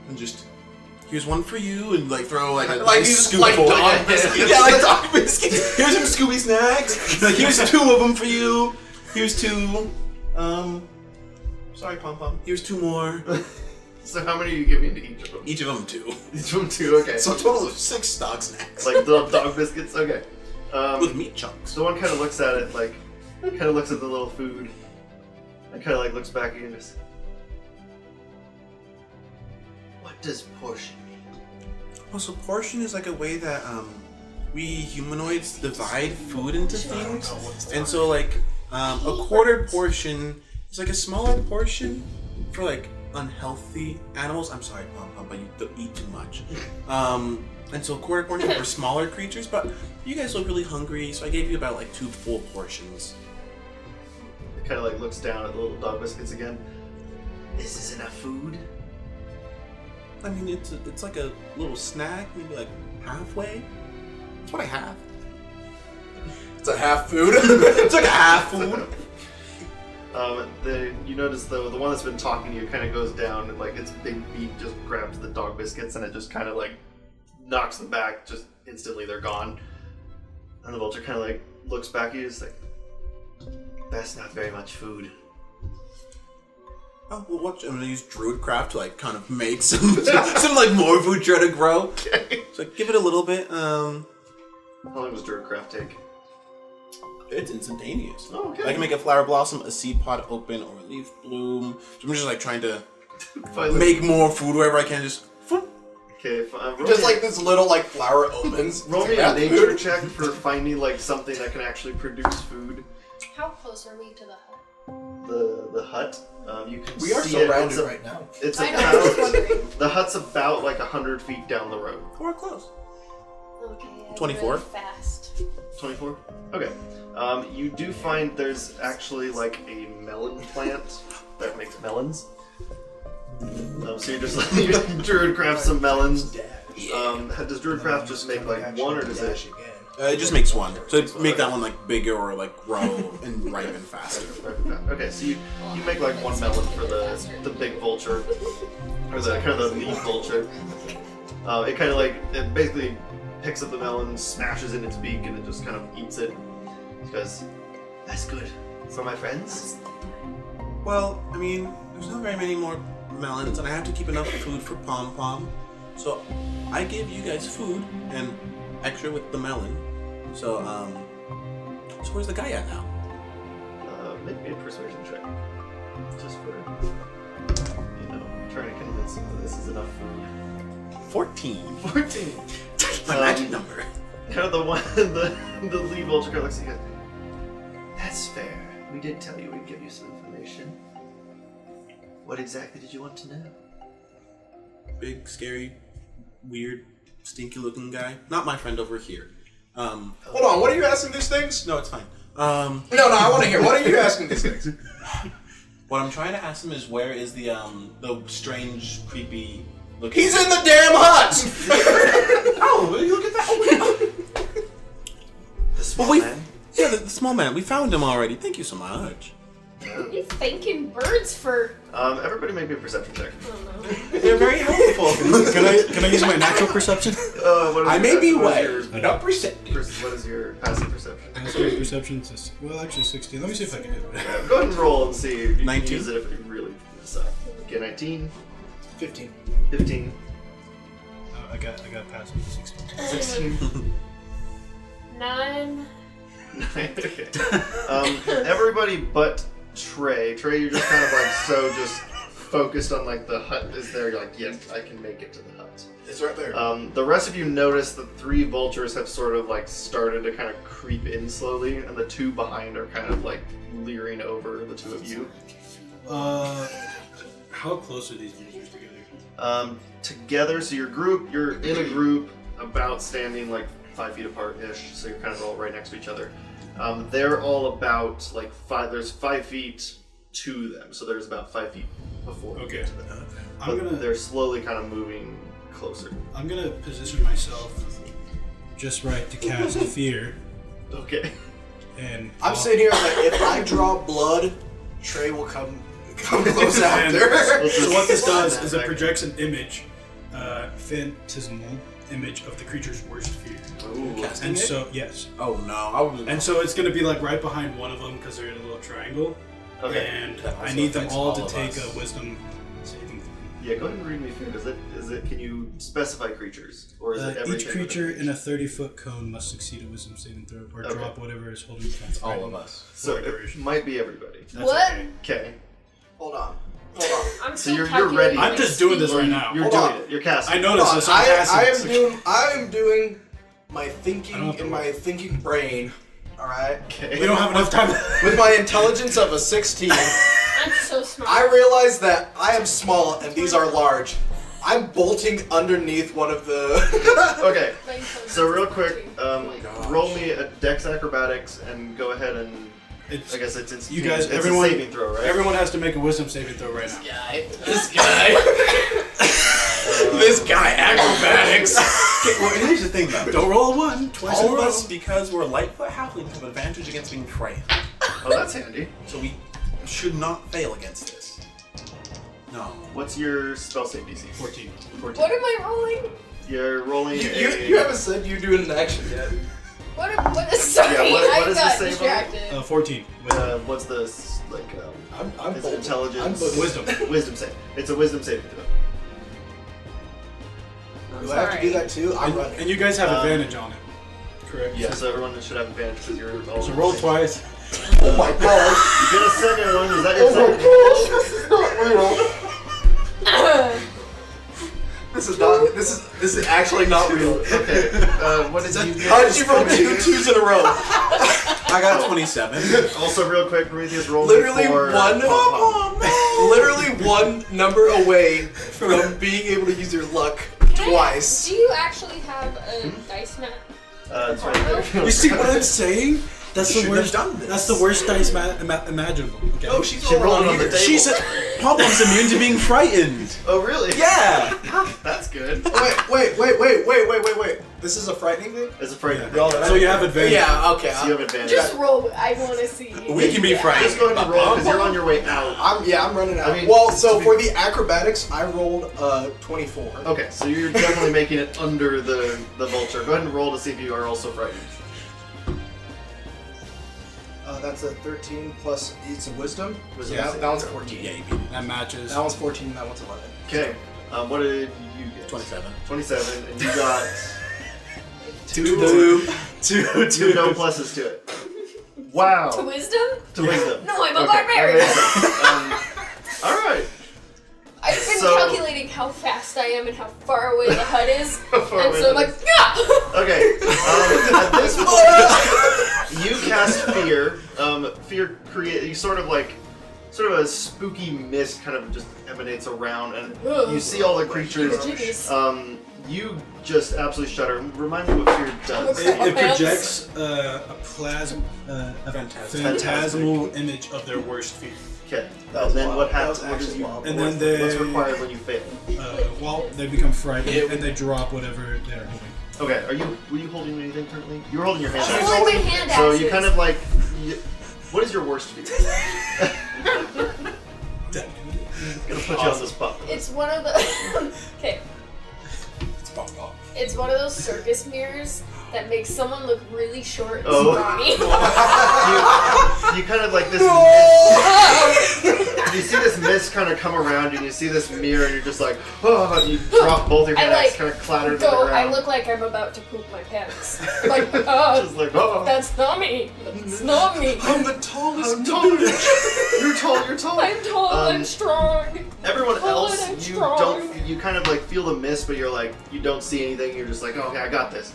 And just here's one for you, and like throw like a Like nice he's scoop like full. dog biscuits. Yeah, like dog biscuits. Here's some Scooby snacks. Like here's 2 of them for you. Here's 2. Sorry, Pom Pom. Here's 2 more. So how many are you giving to each of them? Each of them 2. Each of them 2, okay. So a total of 6 dog snacks. Like the dog biscuits? Okay. With meat chunks. So one kind of looks at it, like, kind of looks at the little food, and kind of like looks back at you and just, what does portion mean? Well, so portion is like a way that we humanoids divide food into things. And so like a quarter portion is like a smaller portion for like unhealthy animals. I'm sorry, Pom, but you don't eat too much. And so a quarter portion for smaller creatures, but you guys look really hungry, so I gave you about like 2 full portions. It kind of like looks down at the little dog biscuits again. This is enough food? I mean, it's like a little snack, maybe like halfway. That's what I have. It's a half food. It's like a half food. You notice the one that's been talking to you kind of goes down and like its big beak just grabs the dog biscuits and it just kind of like knocks them back. Just instantly they're gone. And the vulture kind of like looks back at you and is like, that's not very much food. Oh, well, I'm gonna use Druidcraft to like kind of make some like more food try to grow. Okay. So give it a little bit. How long does Druidcraft take? It's instantaneous. Oh, okay. I can make a flower blossom, a seed pod open, or a leaf bloom. So I'm just like trying to make more food wherever I can. Just. Okay, Just like this little like flower opens. roll me a nature check for finding like something that can actually produce food. How close are we to the hut? The hut. You can We are see surrounded it. right now. It's I know, I was wondering. the hut's about like 100 feet down the road. We're close. Okay. I 24? really fast. 24? Okay. You do find there's actually like a melon plant that makes melons. So you're just like, Druidcraft some melons. Does Druidcraft just make like one or does it? It just makes one. So make that one like bigger or like grow and ripen faster. Okay, so you make like one melon for the big vulture, or the kind of the lead vulture. It kind of like it basically picks up the melon, smashes it in its beak, and it just kind of eats it because that's good for my friends. Well, I mean, there's not very many more melons, and I have to keep enough food for Pom Pom. So I gave you guys food and extra with the melon. So so where's the guy at now? Make me a persuasion check, just for trying to convince him that this is enough food. 14. 14. My magic number. Kind of the one, the lead vulture kind of looks at you and goes, that's fair. We did tell you we'd give you some information. What exactly did you want to know? Big, scary, weird, stinky-looking guy. Not my friend over here. Hold on, what are you asking these things? No, it's fine. No, I want to hear. What are you asking these things? What I'm trying to ask him is where is the strange, creepy looking. He's in the damn hut. Oh, you look at that! The small Well, man? Yeah, the small man. We found him already. Thank you so much. You thanking birds for? Everybody make me a perception check. I don't know. They're very helpful. Can I use my natural perception? What is I may be what way, is but not perceptive. what is your passive perception? Passive perception is actually 16. Let me see if I can do it. Yeah, go ahead and roll and see if you 19? can use it if you really mess up. Okay, 19, 15. 15, I got passive 16. 16. 9. Okay. Everybody but Trey. Trey, you're just kind of like so just focused on like the hut is there. You're like, yes, I can make it to the hut. It's right there. The rest of you notice the 3 vultures have sort of like started to kind of creep in slowly, and the 2 behind are kind of like leering over the 2 of you. How close are these vultures together? Together, so you're in a group about standing like 5 feet apart-ish, so you're kind of all right next to each other. They're all about like 5, there's 5 feet to them, so there's about 5 feet before we get to them. But they're slowly kind of moving closer. I'm gonna position myself just right to cast fear, Okay. and I'm sitting here like, if I draw blood, Trey will come close And after. so what this does is it projects an image, phantasmal image of the creature's worst fear. Ooh. And so yes, Oh no, I was. and so it's gonna be like right behind one of them because they're in a little triangle. Okay. And That I also need them affects all all to of take us. a wisdom saving throw. Yeah, go ahead and read me fear. Is it? Can you specify creatures, or is it everything? Each creature in a 30-foot cone must succeed a wisdom saving throw or drop whatever is holding the It's all of us. So it might be everybody. That's What? okay. Okay. Hold on. I'm So still you're calculating ready. my I'm just doing this speed. right now. You're Hold doing on. it. You're casting. I noticed Hold this. on. I'm I am doing my I don't thinking have to in my thinking brain. All right. Okay. We don't have enough time. With my intelligence of a 16, I'm so smart. I realize that I am small and these are large. I'm bolting underneath one of the. Okay. My intelligence So real is quick, 13. roll me a Dex Acrobatics and go ahead and. It's, I guess it's you guys, it's everyone, a saving throw, right? Everyone has to make a wisdom saving throw right now. This guy. This guy acrobatics. Okay, well, here's the thing, though. Don't roll a 1 twice in a All of row. us, because we're lightfoot halflings, have advantage against being frightened. Oh, that's handy. So we should not fail against this. No. What's your spell save DC? 14. 14. What am I rolling? You're rolling You haven't said you're doing an action yet. What is sorry, Yeah, what I is the got save on? distracted. 14. What's the I'm is it bolting. intelligence? I'm Wisdom. Wisdom save. It's a wisdom saving throw. Do I have to do that too? I'm running. And you guys have advantage on it. Correct? Yeah, so everyone should have advantage because you're all. So roll twice. Oh my god. You get a second one. Is that your second? This is not. This is actually not real. Okay. What did you get? How did you roll 2 twos in a row? I got 27. Also, real quick, Prometheus rolled Literally for literally one number away from being able to use your luck twice. Do you actually have a dice mat? It's right there. You see what I'm saying? That's the Shouldn't have worst. done this. That's the worst dice imaginable. Okay. Oh, she's She rolled rolling on the table. She's Pompom's immune to being frightened. Oh, really? Yeah. That's good. Wait. This is a frightening thing? It's a frightening. Yeah. thing. So you have advantage. Yeah, okay. So you have advantage. Just roll. I want to see. We can be frightened. Just go ahead and roll because you're on your way out. I'm running out. I mean, well, so to be- for the acrobatics, I rolled 24. Okay, so you're definitely making it under the vulture. Go ahead and roll to see if you are also frightened. That's a 13 plus it's a wisdom. Wisdom Yeah, saving that one's throw. 14. Yeah, you beat it. That matches. That one's 14 and that one's 11. Okay, what did you get? 27. 27, and you got Two. you have no pluses to it. Wow. To wisdom? To wisdom. No, I'm a Okay, barbarian. all right. I've been So- calculating how fast I am and how far away the hut is, How and far away so I'm the like, hut yeah. Okay. At this point, you cast fear. Fear create. You sort of a spooky mist kind of just emanates around, and you see all the creatures. Jeez. You just absolutely shudder. Remind me what fear does. It projects a phantasmal image of their worst fear. Okay. That And was then wild. what That happens? was What is actually you? wild. And then they- What's required when you fail? Well, they become frightened and they drop whatever they're holding. Okay. Were you holding anything currently? You were holding your hand. I'm out. holding my hand So axes. you kind of like. What is your worst fear? Gonna put you on the spot. It's one of the. Okay. It's one of those circus mirrors that makes someone look really short and Oh. scrawny. You kind of like this. You see this mist kind of come around you, and you see this mirror, and you're just like, oh, and you drop both your I, hands, like, kind of clatter to the Go. ground. I look like I'm about to poop my pants. I'm like, oh, Just like, oh. that's not me. That's not me. I'm the tallest. I'm tall. You're tall. You're tall. I'm tall and strong. Everyone tall else, and you strong. don't. You kind of like feel the mist, but you're like, you don't see anything. You're just like, oh, okay, I got this.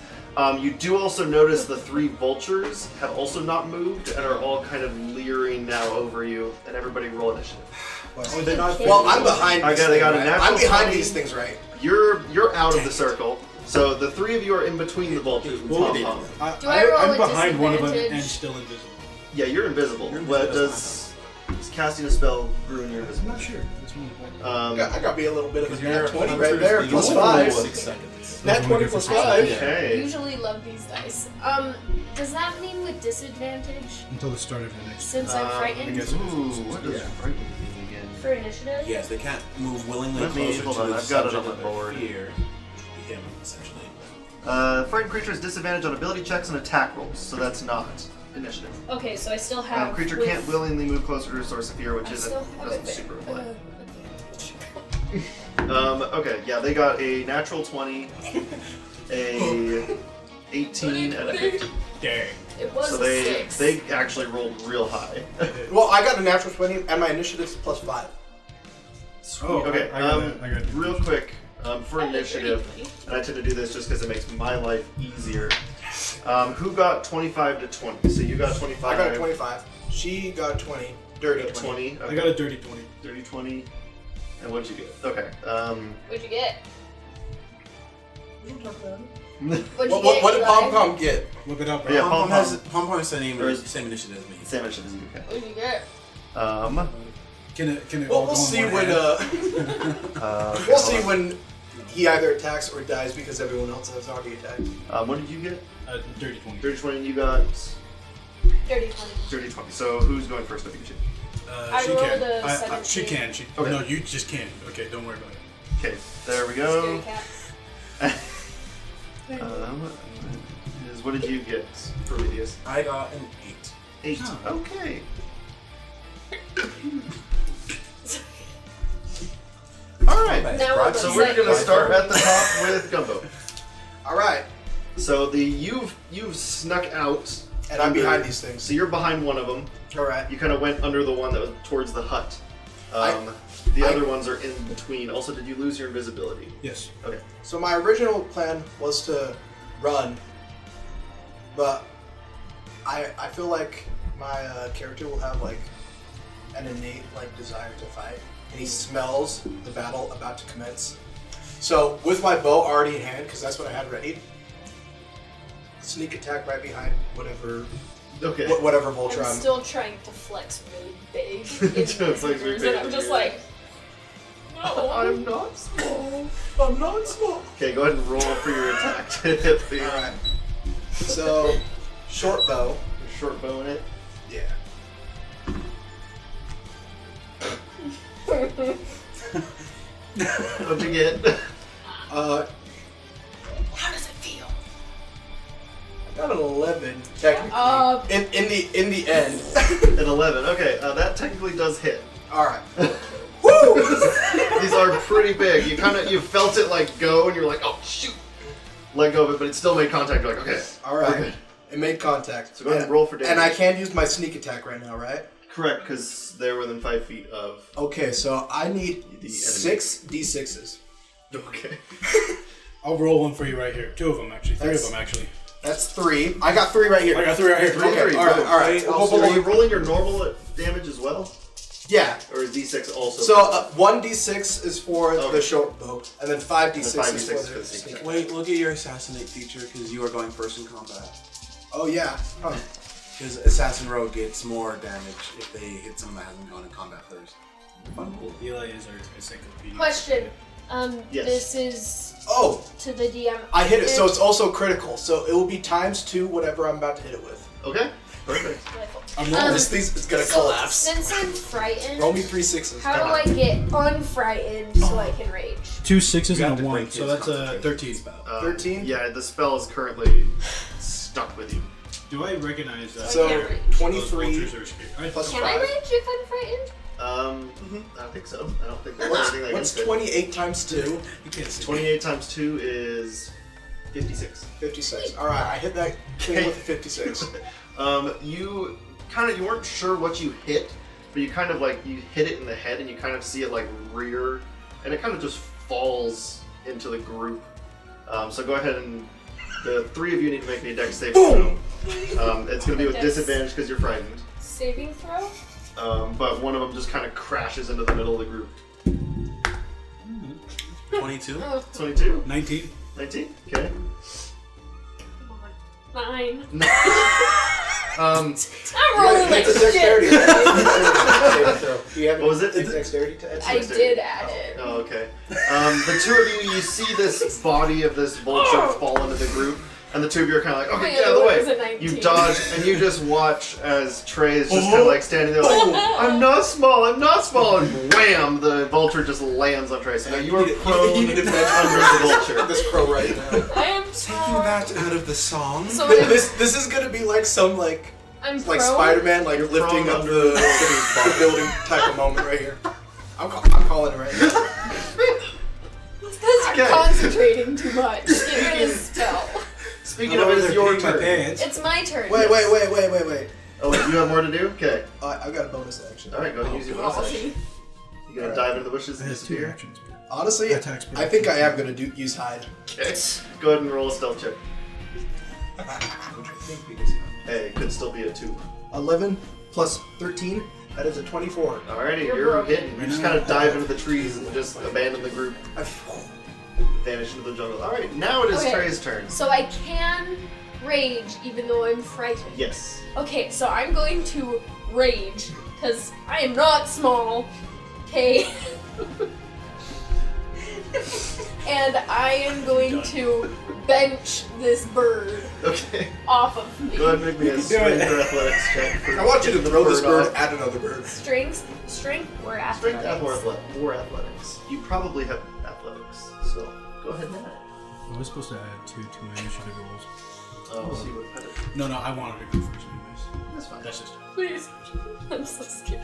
You do also notice the 3 vultures have also not moved and are all kind of leering now over you. And everybody roll initiative. Oh, they're not. Well, I'm behind. I This got- I thing, got a right? natural I'm behind 20. these things, right? You're out of the circle. So the 3 of you are in between the vultures. with Well, Pom Pom. Do I roll I'm a behind one of them disadvantage? and still invisible. Yeah, you're invisible. You're What invisible. does casting a spell ruin your I'm invisibility? not sure. That's one point. I got me a little bit of a You're nat 20 hunter's right there. being Plus rolled 5. for 6 seconds. Nat 20 plus 5. I Okay. usually love these dice. Does that mean with disadvantage Until the start of the next. since I'm I frightened guess- Ooh, what does Yeah. frightening mean again? for initiative? Yes, they can't move willingly Let me- closer hold to on, the I've got it subject on my of their board. fear. Him, essentially. Frightened creature has disadvantage on ability checks and attack rolls, so that's not initiative. Okay, so I still have. Creature with- can't willingly move closer to a source of fear, which I isn't still have doesn't super apply. advantage. Okay, yeah, they got a natural 20, a 18, and a 15. Dang. It was So a 6. they actually rolled real high. Well, I got a natural 20, and my initiative's +5. Oh, Okay, I got it. I got it. real quick, for I had a initiative, 30. and I tend to do this just because it makes my life easier. Who got 25 to 20? So you got 25. I got a 25. She got a 20. Dirty 20. 20. Okay. I got a dirty 20. Dirty 20. And what'd you get? Okay. What'd you get? What did Pom Pom get? Look it up, bro. Yeah, Pom Pom-Pom. Pom has the same Or is- initiative as me. Same as you. Okay. What'd you get? Can it Well, all we'll go in see one when hand? Okay, we'll hold see on. when he either attacks or dies because everyone else has already attacked. What did you get? Dirty 20. Dirty 20, and you got Dirty 20. dirty 20. So who's going first of you two? I She rolled can. a She 17. can. Okay. No, you just can't. Okay, don't worry about it. Okay, there we Scary go. cat. What did you get, Prometheus? I got an 8. 8. Oh. Okay. Alright, Now we're so we're gonna start at the top with Gumbo. All right, So you've snuck out, and I'm behind these things. so you're behind one of them. All right. You kind of went under the one that was towards the hut. The other ones are in between. Also, did you lose your invisibility? Yes. Okay. So my original plan was to run, but I feel like my character will have like an innate like desire to fight, and he smells the battle about to commence. So with my bow already in hand, because that's what I had ready, sneak attack right behind whatever Okay. whatever vulture I'm I'm. still trying to flex really big in these Flex really numbers, big and I'm in just here. like, no. I'm not small. I'm not small. Okay, go ahead and roll for your attack to hit the All right. So short bow. short bow in it. Yeah. What'd you get? How does it feel? I got an 11 technically. In the end. An 11. Okay, that technically does hit. All right. Woo! These are pretty big. You felt it like go, and you're like, oh shoot, let go of it, but it still made contact. You're like, okay, All we're right. good. It made contact. So go ahead and roll for damage. And I can't use my sneak attack right now, right? Correct, because they're within 5 feet of. Okay, so I need The enemy. 6 d6s. Okay. I'll roll one for you right here. 2 of them, actually. 3 That's- of them, actually. That's 3. I got 3 right here. I got 3 right here. Three, Okay, three, all right, go. all right. Also, are you rolling your normal damage as well, Yeah. or is D6 also? So 1 d6 is for Okay. the short bow, and then 5 d6 5d6 is for for the the sneak sneak attack. attack. Wait, look at your assassinate feature because you are going first in combat. Oh yeah. Huh. Because assassin rogue gets more damage if they hit someone that hasn't gone in combat first. Fun. Eli is our encyclopedia. Question. Yes. This is Oh, to the DM. I hit it, so it's also critical. So it will be ×2 whatever I'm about to hit it with. Okay. Perfect. I'm rolling. This thing's it's gonna So, collapse. since I'm frightened, Roll me 3 6s. how do I get unfrightened so I can rage? 2 6s You have and a to 1, break so his that's a concentration 13. spell. 13? Yeah, the spell is currently stuck with you. Do I recognize that? So can't reach. Those 23 vultures are scared. plus Can 5. I rage if I'm frightened? I don't think so. I don't think there's anything that What's can fit. 28 times 2? You can't see. 28 times 2 is 56. 56. Alright, I hit that clean with a 56. You weren't sure what you hit, but you kind of like, you hit it in the head and you kind of see it like rear, and it kind of just falls into the group. So go ahead and the 3 of you need to make me a dex save throw. It's going to be with Dex. disadvantage because you're frightened. Saving throw? But one of them just kind of crashes into the middle of the group. 22? Oh, 22? 19. 19? Okay. come on. 9. Um, I'm rolling like It's a dexterity shit. throw. Do you have What was it? It's dexterity to I did add it. Oh, okay. The 2 of you see this body of this vulture fall into the group, and the 2 of you are kind of like, okay, My get out of the other one was a way. 19. You dodge, and you just watch as Trey is just kind of like standing there like, I'm not small, and wham, the vulture just lands on Trey. So now you are prone you need to under the vulture. this crow right now. I am Taking that out of the song. So This is gonna be like some like I'm like prone? Spider-Man like lifting prone up under the the building type of moment right here. I'm calling it right now. concentrating too much. Get rid of his spell. Speaking of, it is your turn. It's my turn. Wait. Oh, wait, you have more to do? Okay. I've got a bonus action. Alright, go ahead and use your bonus action. You gonna dive into the bushes and disappear? Honestly, I think I am gonna use hide. Okay. Go ahead and roll a stealth check. Hey, it could still be a 2. 11 plus 13. That is a 24. Alrighty, You're you're broken. hitting. You just kind of dive into the trees and just abandon the group. Vanish into the jungle. Alright, now it is Okay. Trey's turn. So I can rage even though I'm frightened. Yes. Okay, so I'm going to rage because I am not small. Okay. And I am going to bench this bird Okay. off of me. Go ahead and make me a strength or athletics check. For I want you to throw this bird off. at another bird. Strength or Strength athletics? or athletics. You probably have athletics, so go ahead and add it. I was supposed to add two to my initiative rolls. We'll see what I do. No, I wanted to go first anyways. That's fine. That's just... Please. I'm so scared.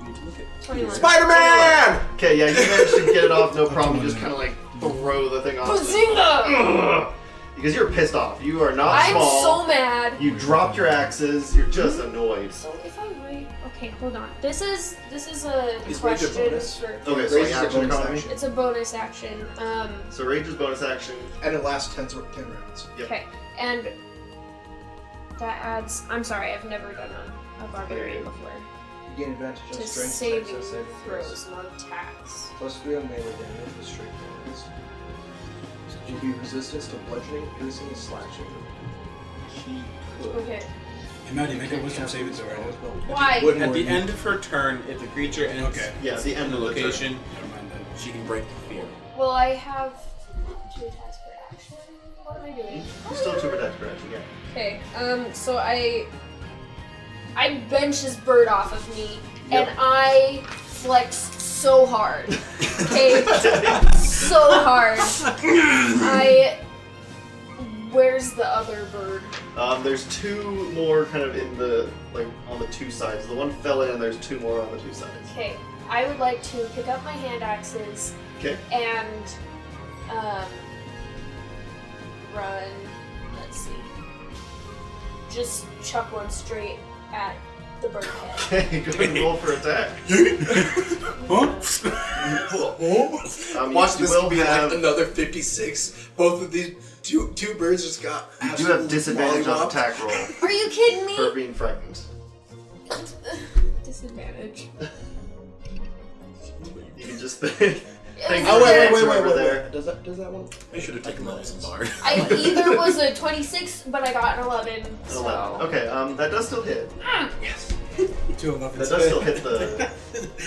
You need to look at 21. Spider-Man! Okay, yeah, you managed to get it off, no problem. You just kind of like throw the thing off. Bazinga! Ugh. Because you're pissed off. You are not I'm small. so mad. You dropped your axes. You're just annoyed. So if I wait, okay, hold on. This is a Is rage a question bonus? for. Okay, so Rage like is a action bonus economy. action. It's a bonus action. So rage is bonus action. And it lasts 10 rounds. Yep. Okay, and that adds. I'm sorry, I've never done a barbarian before. You gain advantage on To strength saving checks as saving throws, not attacks. Plus 3 on melee damage with strength bonus. You'll be resistant to bludgeoning, piercing, and slashing. She could. Okay. Hey, Maddie, make a wisdom saving throw right now. Why? At the end of her turn, if the creature ends Okay. Yeah, at the end in the of the turn. location, Never mind then. she can break the fear. Well, I have 2 attacks per action. What am I doing? You still have 2 attacks per action, yeah. Okay. So I bench this bird off of me, Yep. and I flex so hard. Okay. So hard. Where's the other bird? There's 2 more kind of in the, like, on the 2 sides. The one fell in and there's 2 more on the 2 sides. Okay, I would like to pick up my hand axes Okay. and run. Let's see. Just chuck one straight at the bird head. Okay, go ahead and roll for attack. Watch you this will be have, like another 56. Both of these two birds just got You do have absolutely disadvantage on mollywopped. attack roll Are you kidding me? for being frightened. Disadvantage. You can just think. Oh, wait. Over there. Does that one? I should have taken levels in bar. I either was a 26, but I got an 11. So. 11. Okay, that does still hit. Yes. 2 11. That does still hit the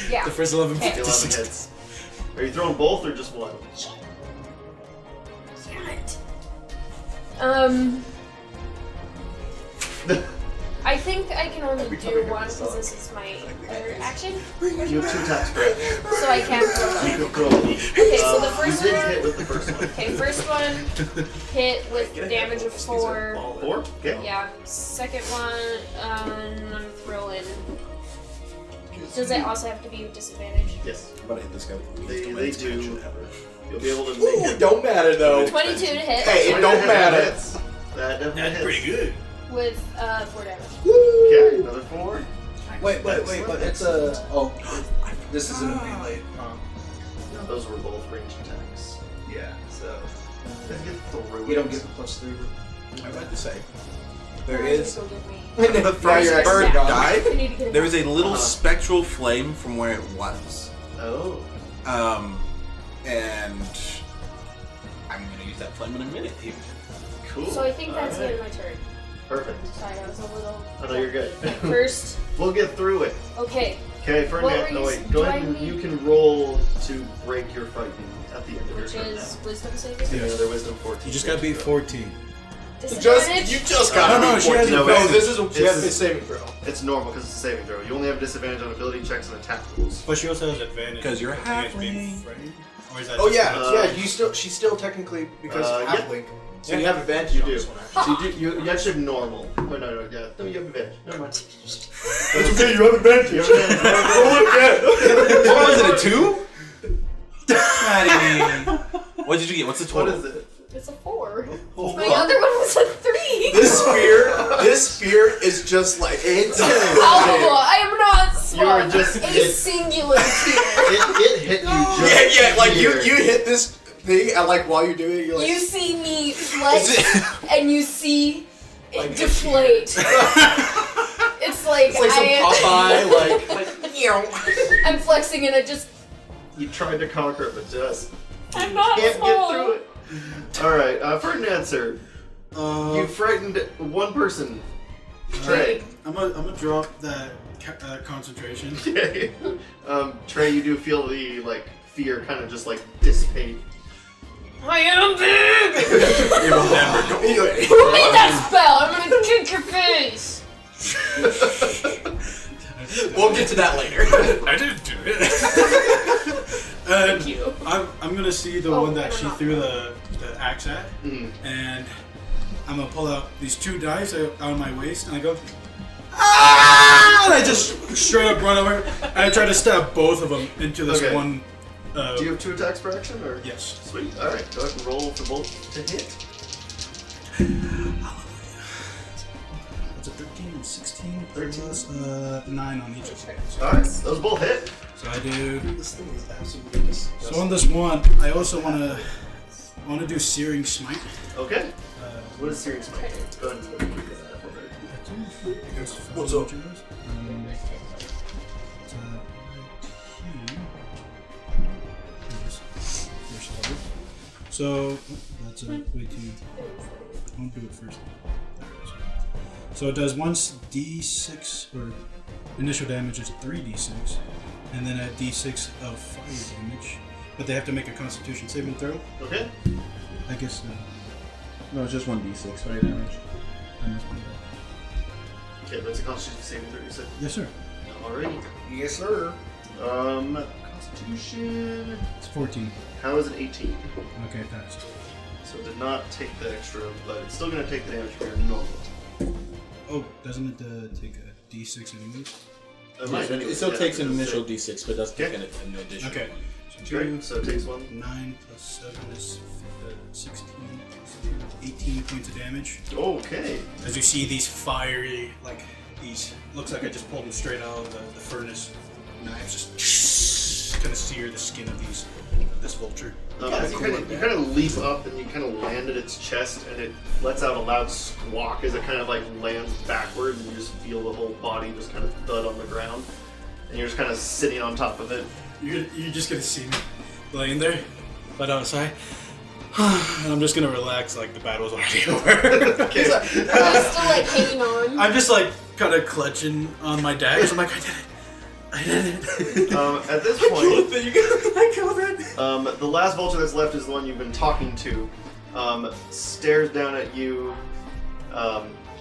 Yeah. The first 11 Okay. 11 56. hits. Are you throwing both or just one? Damn it. I think I can only do one because this is my other action, You have 2 attacks per action. so I can't throw You them. could throw. Okay, so the first you did one. hit with the first one. Okay, first one hit with damage of 4. 4? Okay. Yeah. Second one, I'm throwing. Does it also have to be with disadvantage? Yes. I'm about to hit this guy with the They least do. expansion ever. You'll be able to make Ooh, it. don't matter though. 22 to hit Hey, it That don't hit, matter. That hits. That definitely That's hits. pretty good. with 4 damage. Okay, another 4. Wait, but it's a. Oh, this isn't a melee. No, those were both ranged attacks. Yeah, so. You don't get the +3. I was about to say, there Why is. did you go get me? The Fire first your bird axe. died. I need to get There was a little Uh-huh. spectral flame from where it was. Oh. And I'm gonna use that flame in a minute here. Cool. So I think that's the Alright. end of my turn. Perfect. Sorry, I was a little. I know you're good. First, We'll get through it. okay. Okay, for What now. were you No, s- wait. Go do ahead I and need- you can roll to break your frightened at the end of your Which turn is now. wisdom saving? So another wisdom 14. You just gotta beat 14. Disadvantage? You just got No, she has No, No, this is a it's- saving throw. It's normal because it's a saving throw. You only have disadvantage on ability checks and attack rules. But she also has advantage. 'Cause you're against being halfling. frightened? Or is that Oh just yeah, she's still technically because Yeah. halfling. So you Yeah. have advantage You on do. this one. Actually. So you actually have normal. Oh, no, yeah. No, you have advantage. Never mind. It's okay, you have advantage. You have advantage. What was it, a 2? Maddie. What did you get? What's the What total? is it? It's a 4. Oh, My other one was a 3. This fear is just like it's. Palpable. I am not smart. You were just- a singular tear. It hit you just Yeah, like here. you hit this thing and like while you're doing it, you're like. You see me flex, and you see it Like deflate. It's like It's like some Popeye, like. I'm flexing, and I just. You tried to conquer it, but just I'm not can't small. get through it. Alright, Ferdinand, sir. You frightened one person. Trey. I'm gonna drop that concentration. Okay. Trey, you do feel the like fear kind of just like dissipate. I am big. Anyway. Who made that spell? I'm gonna kick your face. We'll get to that later. I didn't do it. Thank you. I'm gonna see the one that she threw the axe at, and I'm gonna pull out these 2 dice out of my waist, and I go, ah! And I just straight up run over, and I try to stab both of them into this Okay. one. Do you have 2 attacks per action, or? Yes. Sweet. Alright, go ahead and roll for both to hit. It's a 13 and 16 13. plus 9 on each of them. Alright, those both hit. So I do. This thing is absolutely disgusting. So on this one, I also wanna do Searing Smite. Okay. What is Searing Smite? Go ahead and look at that for me. What's up? So that's a way too. I'll do it first. So it does once d6 or initial damage is 3d6, and then a d6 of fire damage. But they have to make a Constitution saving throw. Okay. I guess. No, it's just 1d6 fire damage. I must be right. Okay, that's a Constitution saving 36. Yes, sir. Alright. Yes, sir. Constitution. It's 14. How is it 18? Okay, passed. So it did not take the extra, but it's still going to take the damage from your normal. Oh, doesn't it take a d6 anyways? It still takes an initial d6, but doesn't take Okay. an additional. Okay. So Great, so it takes 1. 9 plus 7 is 16 plus 2, 18 points of damage. Okay. As you see these fiery, like these, looks like I just pulled them straight out of the furnace. Knives just kind of sear the skin of this vulture. As you kind of leap up and you kind of land at its chest, and it lets out a loud squawk as it kind of like lands backwards, and you just feel the whole body just kind of thud on the ground, and you're just kind of sitting on top of it. You're just gonna see me laying there, but outside. And I'm just gonna relax like the battle's already over. Okay. Are you still like hanging on? I'm just like kind of clutching on my daggers. I'm like, I did it. I did it. At this point, I killed it. the last vulture that's left is the one you've been talking to. Stares down at you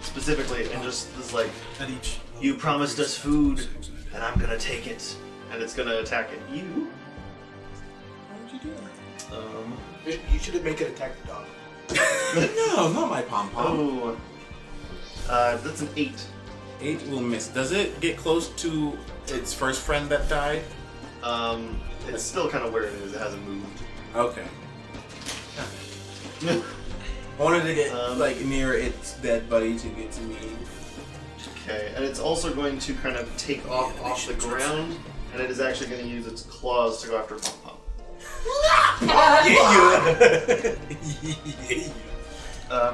specifically, and just is like, At each. "You promised us food, and I'm gonna take it." And it's gonna attack at you. Why would you do that? You should make it attack the dog. No, not my pom pom. That's an 8. 8 will miss. Does it get close to its first friend that died? It's still kind of where it is. It hasn't moved. Okay. I wanted to get like near its dead buddy to get to me. Okay, and it's also going to kind of take off the ground, and it is actually going to use its claws to go after Pom Pom.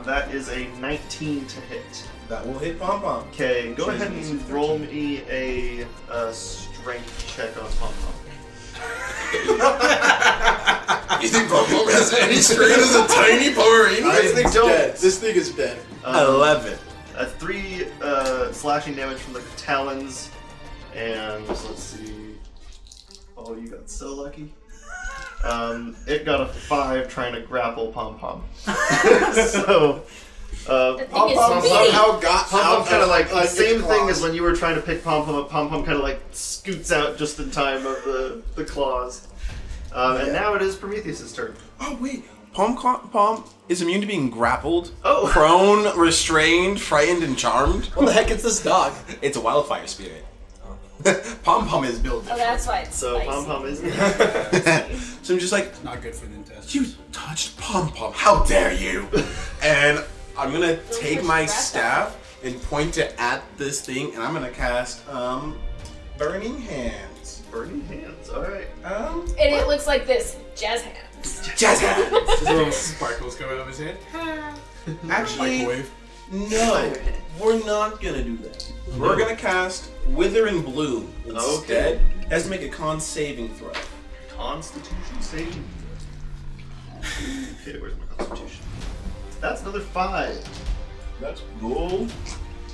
That is a 19 to hit. That will hit pom pom. Okay, go ahead and roll me a strength check on Pom Pom. You think Pom Pom has any strength? This is a tiny Pomeranian. This thing's dead. This thing is dead. 11. 3 slashing damage from the talons, and let's see. Oh, you got so lucky. It got a 5 trying to grapple Pom Pom. So, The thing Pom is Pom big. somehow got Pom Pom kind of like the its same thing claws. as when you were trying to pick Pom Pom up. Pom Pom kind of like scoots out just in time of the claws. And now it is Prometheus' turn. Oh wait, pom is immune to being grappled, Oh. prone, restrained, frightened, and charmed. What the heck is this dog? It's a wildfire spirit. Pom Pom is built Oh, different. that's why it's So spicy. Pom Pom is. So I'm just like, It's not good for the intestines. you touched Pom Pom. How dare you? And I'm gonna take touch my the grass staff and point it at this thing, and I'm gonna cast Burning Hands. Burning hands. All right. And it looks like this. Jazz hands. Jazz Hands. Just little sparkles coming out of his head. Actually, Microwave. no, we're not gonna do that. We're gonna cast Wither and Bloom instead. It has to make a con saving throw. Constitution saving. Okay, where's my Constitution? That's another 5. That's cool.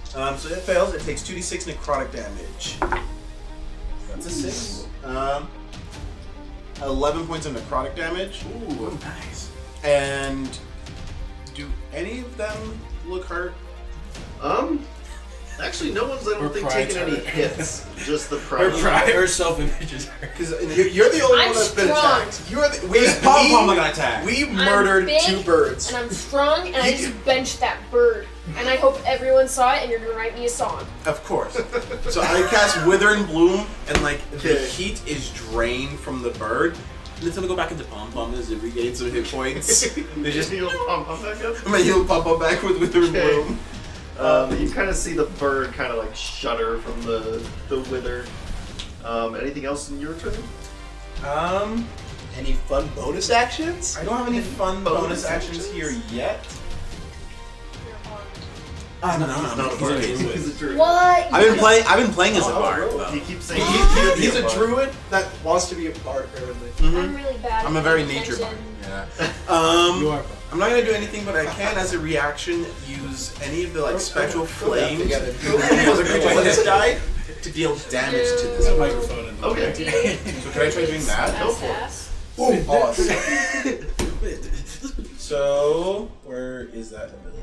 So it fails. It takes 2d6 necrotic damage. That's a 6. 11 points of necrotic damage. Ooh, nice. And do any of them look hurt? Actually, no one's, I don't think, taken any Proprietary. hits. Just the Her pride. her self-image is hurt. Because you're the only I'm one that's been strong. attacked. You're the, Pom Pom got attacked. we I'm murdered big, 2 birds. And I'm strong, and I just benched that bird. And I hope everyone saw it, and you're gonna write me a song. Of course. So I cast Wither and Bloom, and like the Okay. heat is drained from the bird. And it's gonna go back into Pom Pom as it regains some hit points. They just heal Pom Pom back up. I'm gonna heal Pom Pom back with Wither and Okay. Bloom. You kind of see the bird kind of like shudder from the wither. Anything else in your turn? Any fun bonus actions? I don't have any fun bonus actions here yet. No, Not a he's bard. a druid. He's a druid. What? I've been playing as a Oh, bard. really? though. He keeps saying He's a bard. druid that wants to be a bard, apparently. I'm really bad. I'm a at very paying nature bard. attention. Yeah. You are. I'm not gonna do anything, but I can, as a reaction, use any of the like spectral flames together. from the other creature that died to deal damage to There's a this. microphone in the Okay. So can I try doing that? Go for it. Ass. Boom. Awesome. So where is that ability?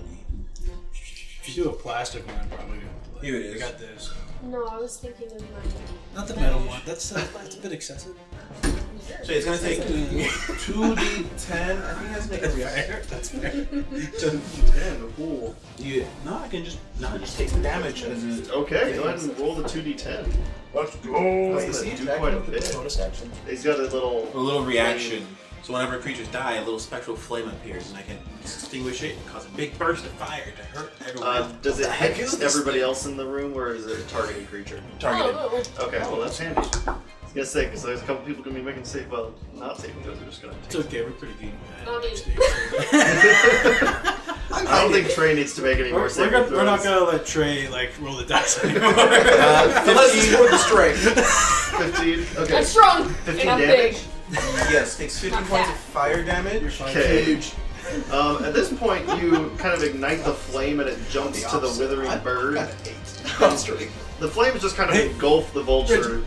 If you do a plastic one, I'm probably gonna play. Here it is. I got this. No, I was thinking of mine. Not the metal one. That's a bit excessive. So it's gonna take 2d10. I think it has to make a reaction. That's fair. 2d10. Cool. No, I can just take the damage as a. Okay, go ahead and roll the 2d10. Let's go. That's gonna do quite a bit. Bonus action. He's got a little. A little reaction. So whenever creatures die, a little spectral flame appears, and I can extinguish it and cause a big burst of fire to hurt everyone. Does it heck hit is this everybody else in the room, or is it a targeted creature? Targeted. Oh, Okay, well that's handy. I was gonna say because there's a couple people gonna be making safe, well, not saving throws. They're just gonna. It's okay. We're pretty good. Not me. I don't think Trey needs to make any more saving throws. We're not gonna let Trey like roll the dice anymore. Unless it's for the strength. 15. Okay. I'm strong. 15 and I'm damage. big. Yes, takes 15 Not points bad. of fire damage. Okay. Huge. At this point, you kind of ignite the flame and it jumps to the withering bird. Got an 8. I'm straight. The flames just kind of engulf the vulture.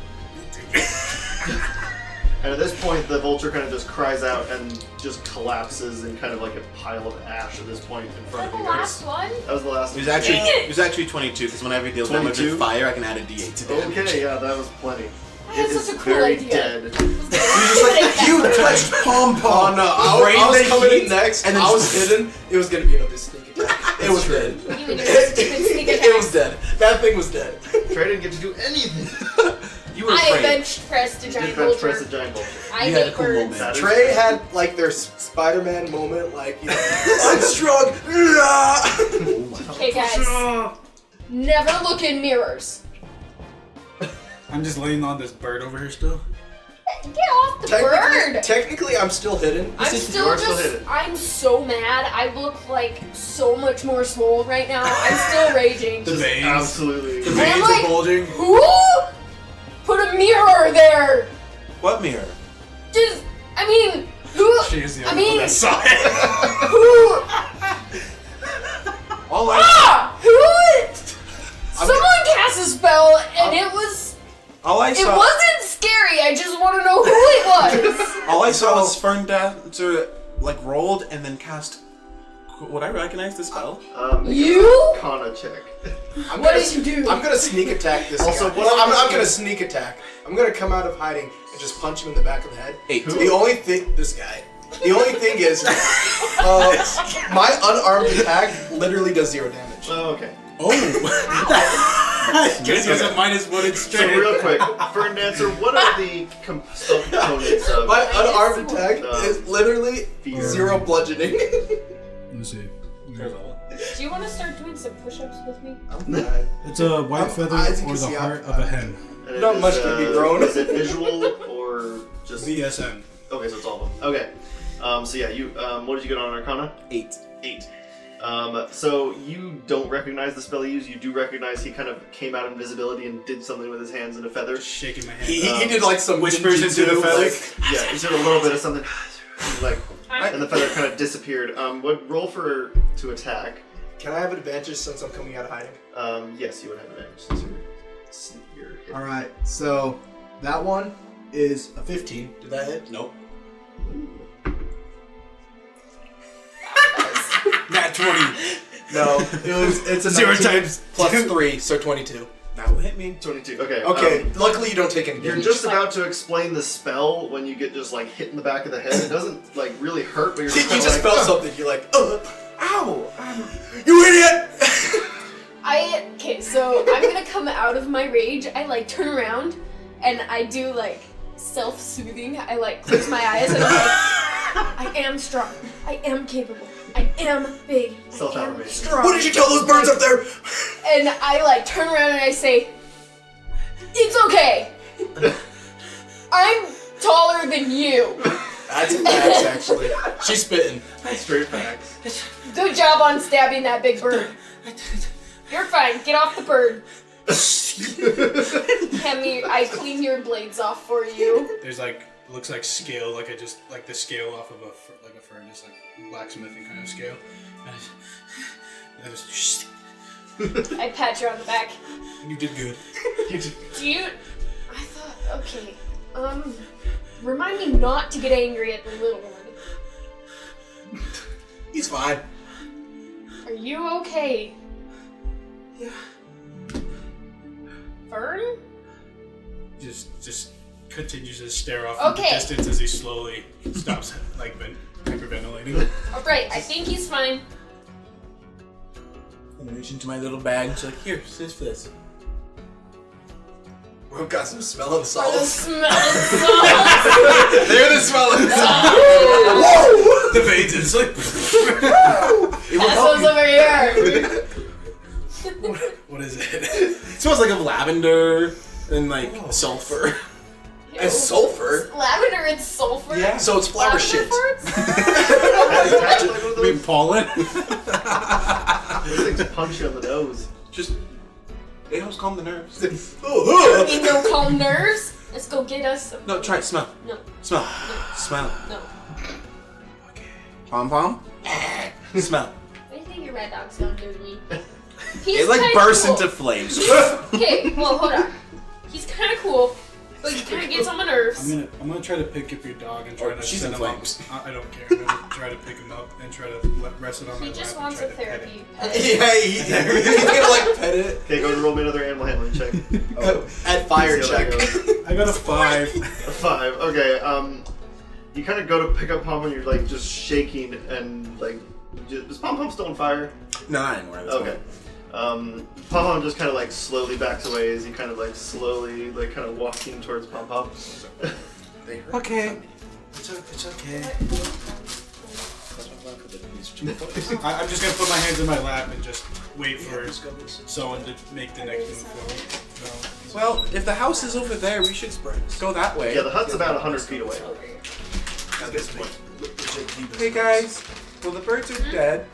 And at this point, the vulture kind of just cries out and just collapses in kind of like a pile of ash at this point in Is front that of the you last guys. one? That was the last It was one. actually Dang it! it was actually 22 because whenever you deal damage 22? with fire, I can add a d8 to damage. Okay, yeah, that was plenty. That's It is such a cool very idea. dead. You're just like you touched Pom Pom. Oh no, I was coming in next, and and then I was hidden. It was gonna be another sneak attack. It was dead. You and your stupid sneak attack. It was dead. That thing was dead. Trey didn't get to do anything. You were I afraid. bench pressed a Did giant bench press a vulture. giant vulture. I You had a hate cool birds. moment. That is Trey fair. had like their Spider-Man moment, like you know, I'm strong. Okay, guys. Never look in mirrors. I'm just laying on this bird over here still. Get off the bird. Technically, I'm still hidden. I'm You still are still just. hidden. I'm so mad. I look like so much more swole right now. I'm still raging. The veins. Absolutely. The And I'm veins like- are bulging. Who put a mirror there? What mirror? Just. I mean, who? She is the I only one mean, that saw it. who? All I Ah! Who? Someone cast a spell, and it was. all I It saw wasn't scary. I just want to know who it was. all I saw was Fern Dancer like rolled and then cast. Would I recognize the spell? You? Kana check. What did you do? I'm gonna sneak attack this Also, guy. what Well, are I'm you not doing? gonna sneak attack. I'm gonna come out of hiding and just punch him in the back of the head. 8. The only thing, this guy. The only thing is, my unarmed attack literally does 0 damage. Oh, okay. Oh. Guess he has a -1 in So strength. real quick, Fern Dancer, what are the spell components of My unarmed attack Um, is literally fear? 0 bludgeoning. Let me see. Do you want to start doing some push-ups with me? I'm fine. It's a white feather as you or can the see, heart I'm- of a hen. And Not it much is, can be grown. Is it visual or just... VSN. Okay, so it's all of them. Okay. So yeah, you what did you get on Arcana? 8. 8. So you don't recognize the spell he used. You do recognize he kind of came out of invisibility and did something with his hands and a feather. Shaking my head. He did like some Whispers into the ninjutsu, feather. like- Yeah, he did a little bit of something, like, I'm- and the feather kind of disappeared. Would roll to attack. Can I have an advantage since I'm coming out of hiding? Yes, you would have advantage since you're hit. Alright, so that one is a 15. Did that hit? Nope. Nat 20. No, it's a 0 19 times plus 2. 3, so 22. That will hit me. 22. Okay. Okay, luckily you don't take any You're damage. just about to explain the spell when you get just like hit in the back of the head. It doesn't like really hurt, but you're You just, kinda just like, felt something, you're like, Ow! you idiot! Okay, so I'm gonna come out of my rage. I like turn around and I do like self-soothing. I like close my eyes and I'm like, I am strong. I am capable. I am big. I am Self-affirmation. strong. What did you kill those birds up there? And I like turn around and I say, it's okay. I'm taller than you. That's facts, actually. She's spitting. straight facts. Good job on stabbing that big bird. You're fine. Get off the bird. I clean your blades off for you. There's like, looks like scale, like I just, like the scale off of a furnace, like blacksmithing kind of scale. And I just, I pat you on the back. you did good. Do you? I thought, okay. Remind me not to get angry at the little one. He's fine. Are you okay? Yeah. Fern? Just continues to stare off in Okay. the distance as he slowly stops, like, hyperventilating. Alright, I think he's fine. I reach into my little bag and she's like, here, sis for this. We've got some smelling For the salts. smell of salt. They're the smelling salts. Whoa! The veins is like, Pass those over here. what is it? It smells like of lavender and like sulfur. And sulfur. Lavender and sulfur? Yeah. So it's flower Lavender shit. farts? Like one of I mean, those, pollen? those things punch you on the nose. Just it helps calm the nerves. You mean no calm nerves? Let's go get us some. No, try it. Smell. No, Smell. Smell. no. Pom pom. Smell. What do you think your red dog's gonna do to me? It like kinda bursts cool. into flames. Okay, well, hold on. He's kind of cool, but he kind of gets on my nerves. I'm gonna try to pick up your dog and try Or to she's set in him flames. up. I don't care. I'm gonna try to pick him up and try to rest it on my He lap. just and wants try a to pet therapy it. pet. Yeah, he's gonna like pet it. Okay, go and roll me another animal handling check. At fire See how that check. goes. I got a 5. A 5. Okay. You kind of go to pick up Pom and you're like just shaking and like, is Pom Pom still on fire? No, not anymore. That's Okay. Pom Pom just kind of like slowly backs away as he kind of like slowly like kind of walking towards Pom Pom. They hurt. Okay. It's okay. I'm just gonna put my hands in my lap and just wait for someone to make the next move for me. So, Well, if the house is over there, we should go that way. Yeah, the hut's about 100 feet away. At this point. Hey guys. Well, the birds are dead.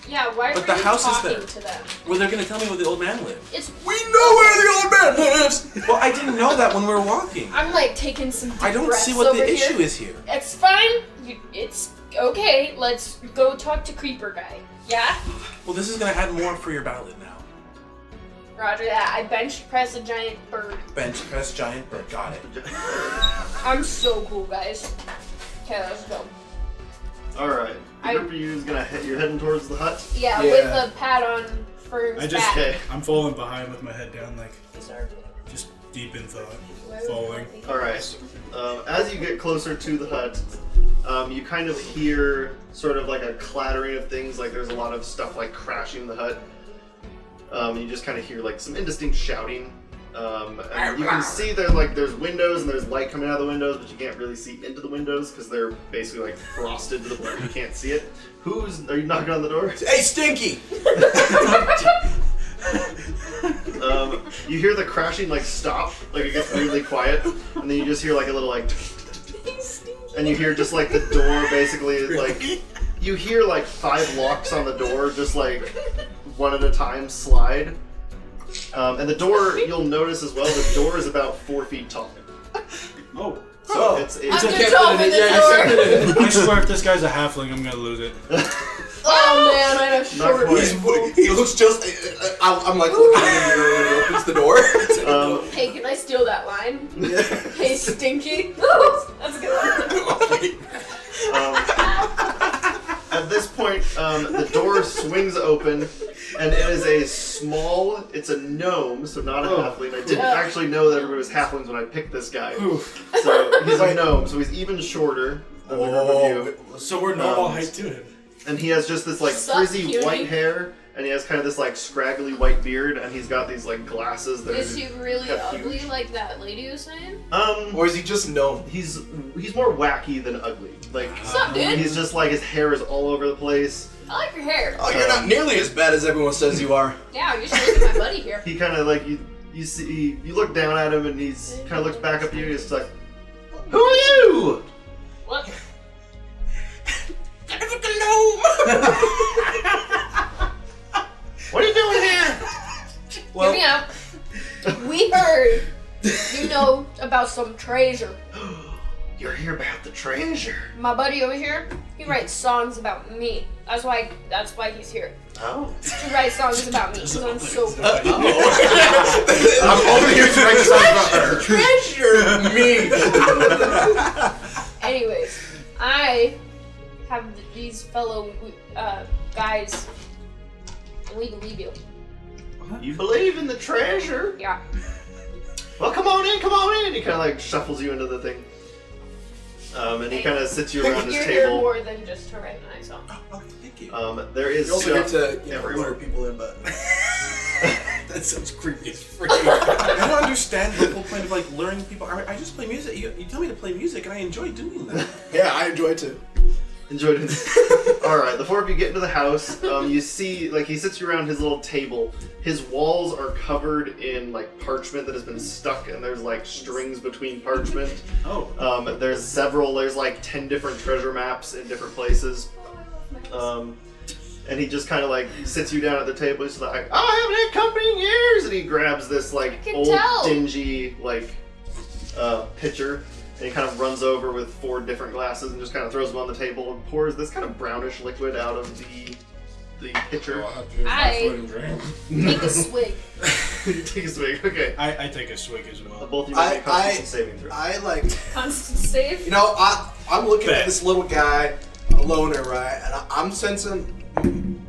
Yeah, why But were the you house is talking there. to them? Well, they're gonna tell me where the old man lived. It's We know where the old man lives! Well, I didn't know that when we were walking. I'm like taking some deep I don't breaths see what over the here. issue is here. It's fine. It's okay. Let's go talk to Creeper Guy. Yeah? Well, this is gonna add more for your ballad now. Roger that. I bench press a giant bird. Bench press giant bird. Got it. I'm so cool, guys. Okay, let's go. Alright. The I- group of you is gonna you're heading towards the hut. Yeah, Yeah. with a pat on Fern's I just, back. Okay. I'm falling behind with my head down, like, Sorry. just deep in thought. Why would Falling. you want me? Alright. As you get closer to the hut, you kind of hear sort of like a clattering of things, like there's a lot of stuff like crashing in the hut. You just kind of hear like some indistinct shouting. And you can see there's windows and there's light coming out of the windows, but you can't really see into the windows because they're basically like frosted to the point you can't see it. Are you knocking on the door? Hey, Stinky! You hear the crashing like stop, like it gets really quiet, and then you just hear like a little like, and you hear just like the door basically like, you hear like 5 locks on the door just like one at a time slide. And the door, you'll notice as well, the door is about 4 feet tall. Oh. So I'm it's gonna open the door. I swear if this guy's a halfling, I'm gonna lose it. Oh man, I had a Not short. quite. He looks just. I'm like looking in the mirror when he opens the door. Hey, can I steal that line? Hey, Stinky. That's a good one. At this point, the door swings open, and it is it's a gnome, so not a halfling. I didn't actually know that everybody was halflings when I picked this guy. So he's a gnome, so he's even shorter than the group of you. So we're normal height to him. And he has just this like Sup, frizzy cutie? white hair, and he has kind of this like scraggly white beard, and he's got these like glasses that Is he really kind of ugly huge. like that lady was saying? Or is he just gnome? He's more wacky than ugly. Like What's up, dude? he's just like his hair is all over the place. I like your hair. Oh, you're not nearly as bad as everyone says you are. Yeah, you should look at my buddy here. He kind of like you see you look down at him and he's kind of looks back up at you and he's like, "Who are you?" What? What are you doing here? Hear me out. We heard you know about some treasure. You're here about the treasure. My buddy over here, he writes songs about me. That's why he's here. Oh. To write songs about me because I'm so good. I'm over here to write songs about her. Treasure me. Anyways, I have these fellow guys, and we believe you. You believe in the treasure? Yeah. Well, come on in, come on in. He kind of like shuffles you into the thing. And he kind of sits you around his You're here table. more than just to write my song. Oh, thank you. There is You also get to everywhere. lure people in, but That sounds creepy as freak. I don't understand the whole point of like luring people. I just play music. You tell me to play music, and I enjoy doing that. yeah, I enjoy it too. Enjoyed it. All right, the 4 of you get into the house. You see, like, he sits you around his little table. His walls are covered in like parchment that has been stuck, and there's like strings between parchment. Oh. There's like 10 different treasure maps in different places. And he just kind of like sits you down at the table. He's like, "Oh, I haven't had company in years," and he grabs this like I can old tell. dingy like pitcher. And he kind of runs over with 4 different glasses and just kind of throws them on the table and pours this kind of brownish liquid out of the pitcher. I take a swig. You take a swig. Okay. I take a swig as well. Both of you make a Constitution saving throw. I like. Constant save. You know, I'm looking Bet. at this little guy, a loner, right? And I'm sensing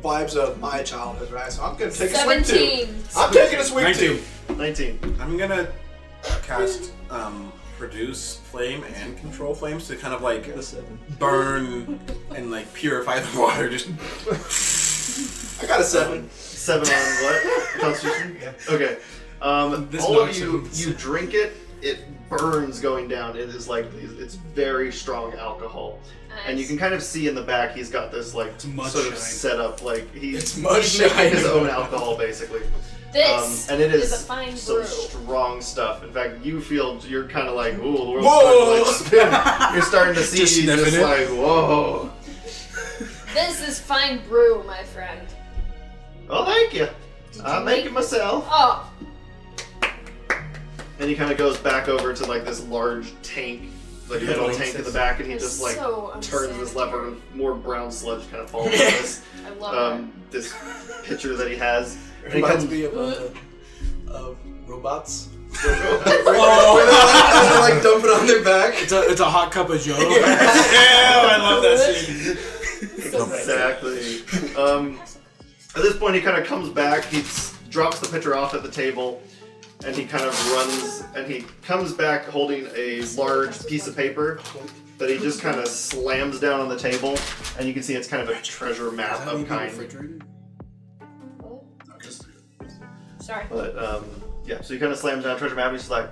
vibes of my childhood, right? So I'm gonna take a swig too. 17. I'm taking a swig too. 19. 19. I'm gonna cast produce flame and control flames to kind of like burn and like purify the water. Just I got a 7. 7 on what? Constitution? Yeah. Okay. This All of knocks you, him. you drink it. It burns going down. It is like it's very strong alcohol, and you can kind of see in the back he's got this like mud sort of shine. set up like It's he's mud making shine. his own alcohol basically. This And it is is a fine some brew. strong stuff. In fact, you feel you're kind of like, ooh, the world's Whoa! starting to like spin. You're starting to see Just just sniffing it. like, whoa. This is fine brew, my friend. Oh, thank you. Did I you make it myself. Oh, And he kind of goes back over to like this large tank, like a metal tank in the back, and he it's just like so turns this lever and more brown sludge kind of falls on I love this pitcher that he has. And he Reminds comes, me of robots. Oh. They're like dumping on their back. It's a hot cup of Joe. I love that scene. it. So good. exactly. At this point, he kind of comes back. He drops the pitcher off at the table, and he kind of runs. And he comes back holding a large piece of paper that he just kind of slams down on the table. And you can see it's kind of a treasure map of kind. Sorry. But yeah, so he kind of slams down treasure map and he's like,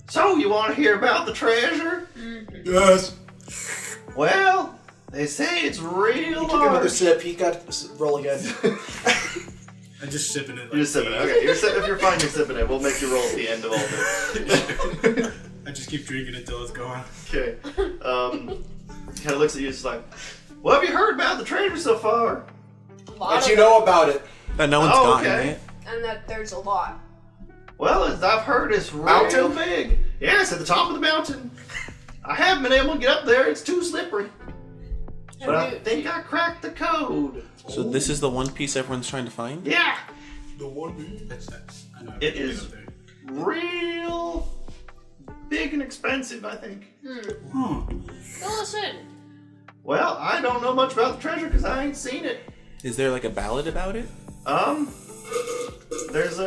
"So you want to hear about the treasure?" Yes. Well, they say it's real He took another large. sip. He got roll again. I'm just sipping it. You're just sipping it. Okay, if you're fine, you're sipping it. We'll make you roll at the end of all this. I just keep drinking until it's gone. Okay. Kind of looks at you, just like, "What have you heard about the treasure so far?" What you know about it? That no one's Oh, gotten, okay. right? And that there's a lot. Well, as I've heard, it's real Mountain? big. Yes, at the top of the mountain. I haven't been able to get up there. It's too slippery. But I think I cracked the code. So this is the one piece everyone's trying to find? Yeah. The one. That's that. I know. It is real big and expensive, I think. Fill us in. Well, I don't know much about the treasure because I ain't seen it. Is there like a ballad about it? There's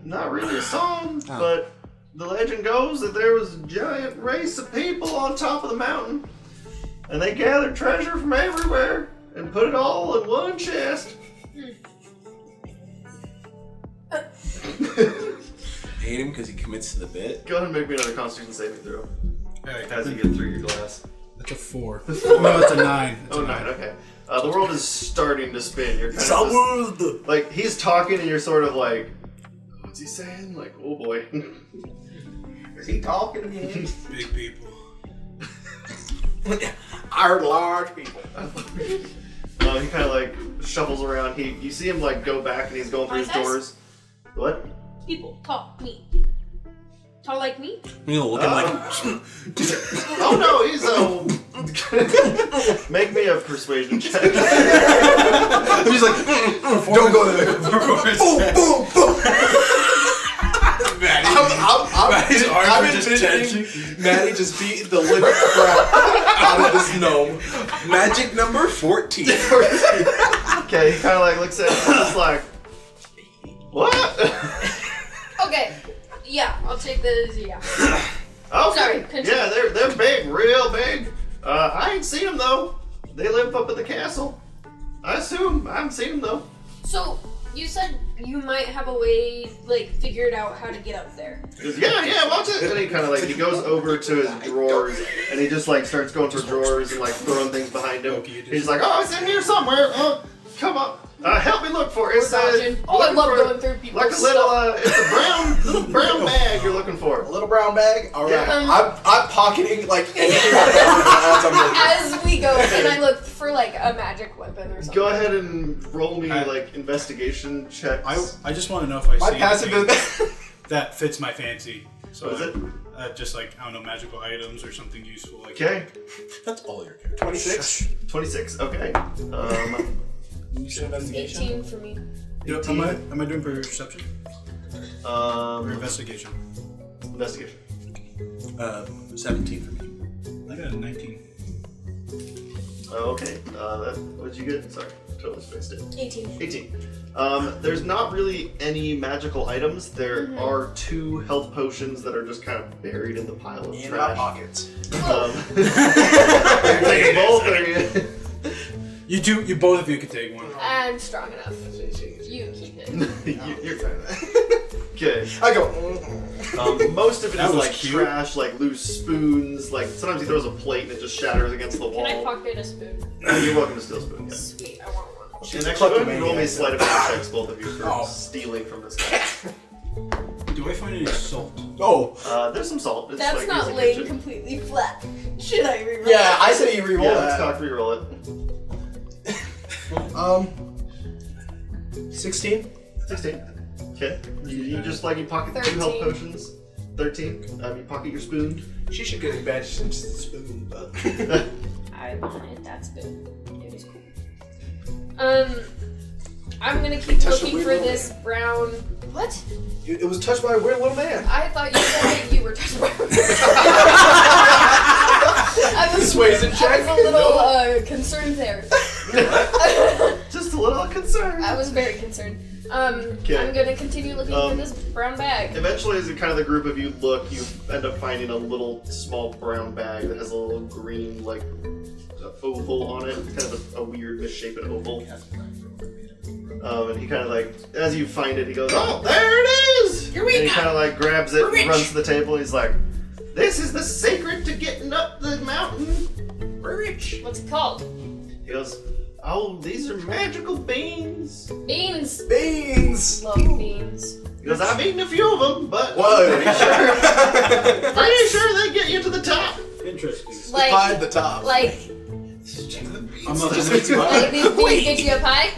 not really a song, Oh. but the legend goes that there was a giant race of people on top of the mountain, and they gathered treasure from everywhere and put it all in one chest. Hate him because he commits to the bit. Go ahead and make me another Constitution saving throw Alright, as you get through your glass. that's a 4. No, it's a 9. It's Oh, a 9, okay. The world is starting to spin. You're kind of Salud. like, he's talking and you're sort of like, what's he saying? Like, oh boy. Is he talking again? Big people. I heard large people. He kind of like shuffles around. You see him like go back and he's going through his Princess? doors. What? People, talk, me. Talk like me? You know, looking like... Oh no, he's make me a persuasion check. He's like, don't go there. Boom, boom, boom. Maddie's arms I'm are just envisioning Maddie just beat the living crap out of this gnome. Magic number 14. Okay, he kind of like looks at it and just like, what? Okay. Yeah, I'll take that as a yeah. Okay. Sorry, continue. Yeah, they're big, real big. I ain't seen them though. They live up at the castle. I assume I haven't seen them though. So, you said you might have a way, like, figured out how to get up there. He goes, yeah, watch it. And he kind of like, he goes over to his drawers and he just like starts going through drawers and like throwing things behind him. He's like, oh, it's in here somewhere. Come on. Help me look for it. It's, Oh, I love going through people's like a little, it's a little brown bag you're looking for. A little brown bag? Alright. Yeah. I'm pocketing like anything as I'm looking. As we go, and I look for, like, a magic weapon or something. Go ahead and roll me like investigation checks. I just want to know if I My see passive anything is that fits my fancy. So What is it? just like, I don't know, magical items or something useful. Like Okay, That's all your character. 26. 26. Okay. You said investigation? 18 for me. Yep, am I doing perception or investigation? Investigation. 17 for me. I got a 19. Okay. What'd you get? Sorry, totally spaced it. 18. 18. There's not really any magical items. There are 2 health potions that are just kind of buried in the pile of In my trash. pockets. You're taking both, are you? You both of you can take one. I'm strong enough. You keep it. You're fine. Okay. I go. Most of it That is was like cute. trash, like loose spoons. Like sometimes he throws a plate and it just shatters against the wall. Can I pocket a spoon? You're welcome to steal a spoon. Yeah. Sweet, I want one. And actually, go ahead and roll me sleight of hand checks, both of you, for Oh. stealing from this guy. Do I find any salt? Oh. There's some salt. It's That's like not using laying kitchen. completely flat. Should I reroll? Yeah, I said you reroll Yeah, let's that. talk re-roll it. 16? 16. Okay. You just like you pocket 2 health 13. potions. 13. You pocket your spoon. She should get advantage since it's a spoon, but. I wanted that spoon. It was cool. I'm gonna keep Touch the looking weird for little this brown. What? It was touched by a weird little man. I thought you said that you were touched by. I was Persuasion check? I was a little concerned there. Just a little concerned. I was very concerned. Okay. I'm gonna continue looking for this brown bag. Eventually, as kind of the group of you look, you end up finding a little small brown bag that has a little green, like, oval on it. Kind of a weird misshapen oval. And he kind of like, as you find it, he goes, "Oh, there it is!" And he kind of like grabs it, and runs to the table, and he's like, "This is the secret to getting up the mountain. We're rich. What's it called? He goes, "Oh, these are magical beans." Beans. Beans. Love beans. He goes, "I've eaten a few of them, but Whoa. pretty sure they get you to the top." Interesting. Like, Find the top. like I'm not just these beans get you up high?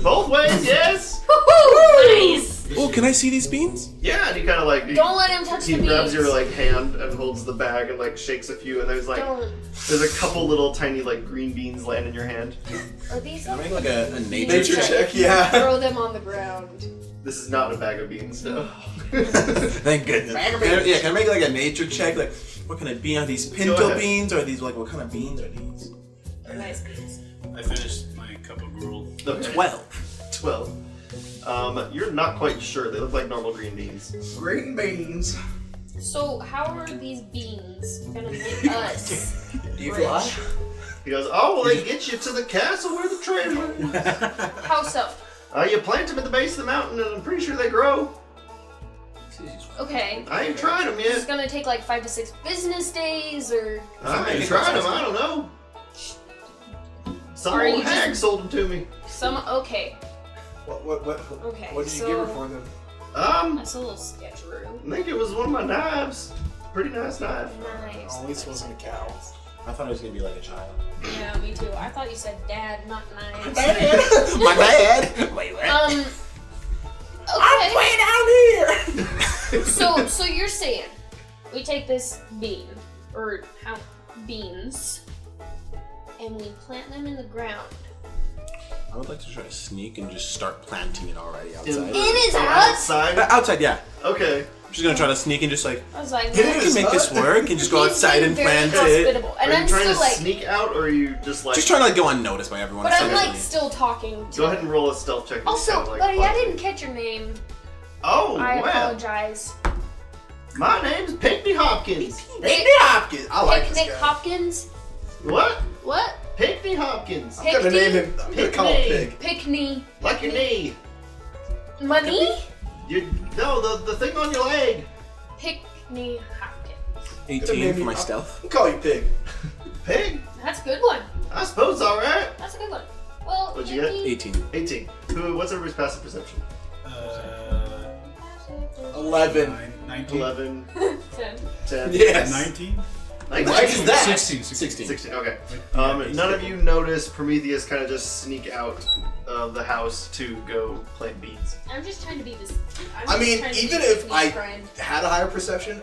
Both ways, yes. Woohoo! Nice. Oh, can I see these beans? Yeah, and he kind of like Don't let him touch he the beans. grabs your like hand and holds the bag and like shakes a few, and there's a couple little tiny like green beans land in your hand. Are these Can I like make like a nature Nature check? check, yeah. throw them on the ground? This is not a bag of beans, no. Thank goodness. Can I make like a nature check? Like, what kind of bean are these? Pinto ahead. beans? Or are these like what kind of beans are these? They're nice beans. I finished my cup of gruel. Okay. 12. You're not quite sure. They look like normal green beans. Green beans. So how are these beans gonna get us? Do you rich? fly? He goes, "Oh, well, they get you to the castle where the treasure is. How so? You plant them at the base of the mountain, and I'm pretty sure they grow. Okay. I ain't tried them It's yet. gonna take like 5 to 6 business days, or I ain't tried them. I don't know. Some Are old you hag just- sold them to me. some. Okay. What Okay. What did you so give her for them? That's a little sketcheroo. I think it was one of my knives. Pretty nice knife. Nice. Oh, at least it wasn't a cow. I thought it was gonna be like a child. Yeah, me too. I thought you said dad, not knives. My dad. Wait, what? Okay. way down here. So you're saying we take this bean or beans and we plant them in the ground. I would like to try to sneak and just start planting it already In outside. his house? Outside? Outside, yeah. Okay. I'm just gonna try to sneak and just like I was like, I can make this work and just go outside and plant it. hospitable. And Are I'm you trying still to like, sneak out, or are you just like... Just trying to like go unnoticed by everyone. but I'm essentially. like still talking to Go ahead and roll a stealth check. Also, Kinda like buddy, I quietly. didn't catch your name. Oh, I well. apologize. My name's Pinckney Hopkins. Pinckney Hopkins. I like Picnic this guy. Hopkins? What? What? Pinckney Hopkins. I'm gonna name him. I'm gonna call him Pig. Pig. Pickney. Like your knee. Money? No, the thing on your leg. Pickney Hopkins. 18 for my stealth. I'll call you Pig. Pig? That's a good one. I suppose alright. That's a good one. Well, What'd you get? maybe- 18. 18. What's everybody's passive perception? 11. 19. 11, 10. 10, Yes. 19? 19. Why is that? 16. 16, okay. Yeah, None of you notice Prometheus kind of just sneak out of the house to go plant beans. I'm just trying to be this. I'm I just mean, trying to be even this if neat I friend. had a higher perception,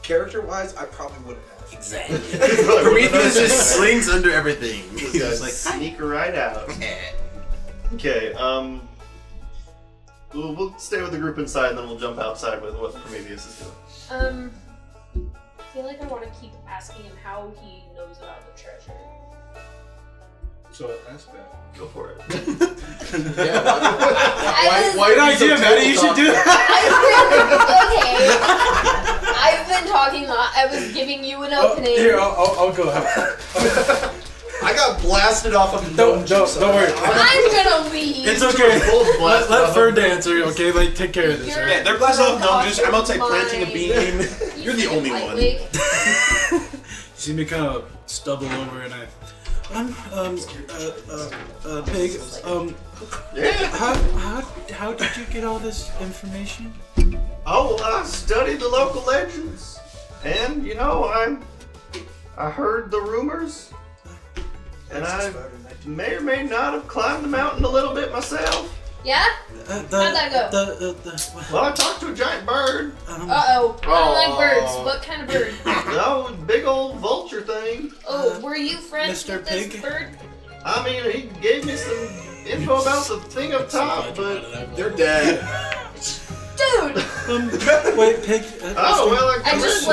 character-wise, I probably wouldn't have. Exactly. Prometheus just slings under everything. Those He's guys just like, sneak right out. Okay, we'll stay with the group inside, and then we'll jump outside with what Prometheus is doing. I feel like I want to keep asking him how he knows about the treasure. So ask that. Go for it. Yeah, why Good do idea, Maddie. You should do that. Okay. I've been talking a lot. I was giving you an opening. Here, I'll go. I got blasted off of the Don't worry. I'm gonna leave. It's okay. Both blast Let off. Fern answer, okay? Like, take care of this, You're- alright? yeah, they're blasting off. No, Off just I'm outside my- planting a bean. You're the only one. Lightweight. You see me kind of stubble over and Pig, Yeah. how did you get all this information? Oh, well, I studied the local legends, and I heard the rumors, and I may or may not have climbed the mountain a little bit myself. Yeah? How'd that go? Well, I talked to a giant bird. Uh-oh. I don't like birds. What kind of bird? No, big old vulture thing. Oh, were you friends Mr. with this Pig? bird? I mean, he gave me some info about the thing up top, but They're dead. Dude! Wait, Pig. oh well. I just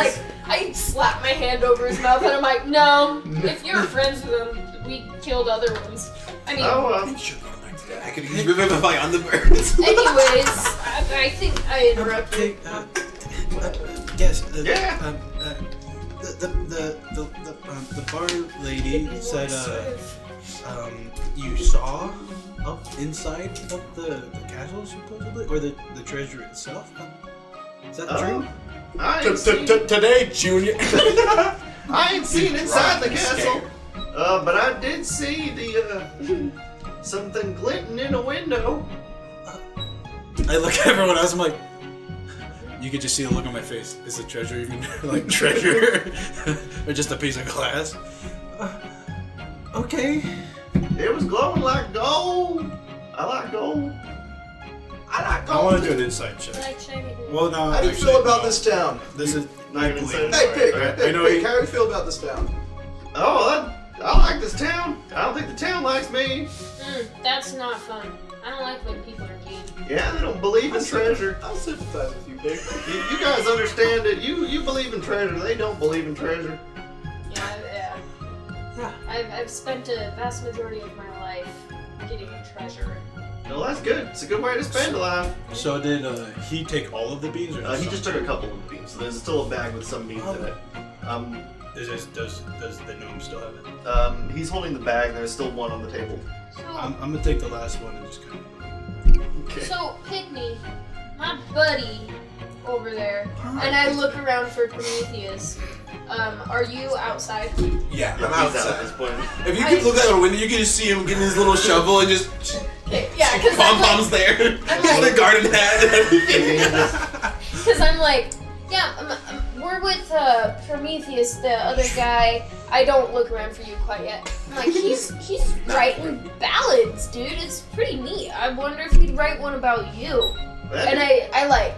I slap my hand over his mouth and I'm like, no, if you're friends with him, we killed other ones. I mean, I could use revivify on the birds. anyways, I think I interrupted. Pig, yes. Yeah. The bar lady said, you saw inside of the castle, supposedly? Or the treasure itself? Is that true? I ain't seen, Today, Junior. I ain't seen inside the castle. But I did see the something glinting in a window. I look at everyone else, I'm like, you could just see the look on my face. Is the treasure even like treasure? Or just a piece of glass? Okay. It was glowing like gold. I like gold. I want to do an insight check. Like shiny gold. Well, no. How do you actually, feel about no. this town? This is Not even inside. Hey, Pig. Okay. Hey, I know Pig. you- How do you feel about this town? Oh, I like this town. I don't think the town likes me. That's not fun. I don't like when people are mean. Yeah, they don't believe in treasure. I'll sympathize with you, Pig. You guys understand it. You believe in treasure. They don't believe in treasure. Yeah. I've spent a vast majority of my life getting treasure. No, that's good. It's a good way to spend a life. So did he take all of the beans, or He just took a couple of beans. So there's still a bag with some beans in it. Does the gnome still have it? He's holding the bag. There's still one on the table. So, I'm gonna take the last one and just kind of. Okay. so Pygmy, my buddy over there, and I look around for Prometheus. Are you outside? Yeah, Yeah, I'm he's out at outside. this point. If you could look out the window, you can just see him getting his little shovel and just Okay, yeah, because pom poms there. I'm He's in like- the garden hat and everything. Because I'm like, yeah, we're with Prometheus, the other guy. I don't look around for you quite yet. I'm like, he's writing ballads, dude. It's pretty neat. I wonder if he'd write one about you. And I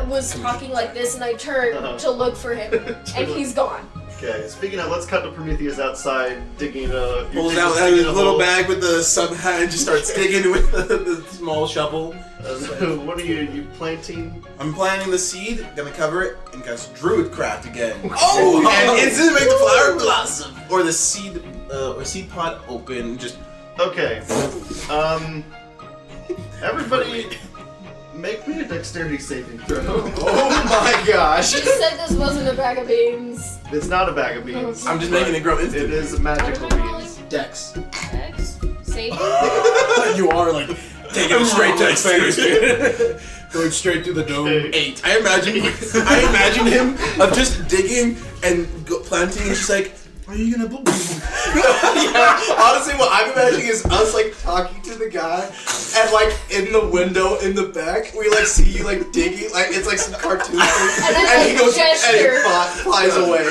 was talking like this, and I turned to look for him, and he's gone. Okay, speaking of, let's cut to Prometheus outside digging Pulls out his little bag with the sun hat and just starts digging with the small shovel. What are you planting? I'm planting the seed, gonna cover it, and cast Druidcraft again. Oh! And instantly make the flower blossom! Or the seed, or seed pod open, just... Okay. Everybody, make me a dexterity saving throw. Oh my gosh. You said this wasn't a bag of beans. It's not a bag of beans. I'm just making it grow It instantly. is magical What am I beans. Dex. X? Saving? You are like taking it straight to his face, dude. Going straight through the dome. Okay. 8. I imagine him of just digging and planting and just like, are you gonna Yeah, honestly, what I'm imagining is us like talking to the guy, and like in the window in the back, we like see you like digging, like it's like some cartoon thing, And then, and he like, goes gesture. and he flies away.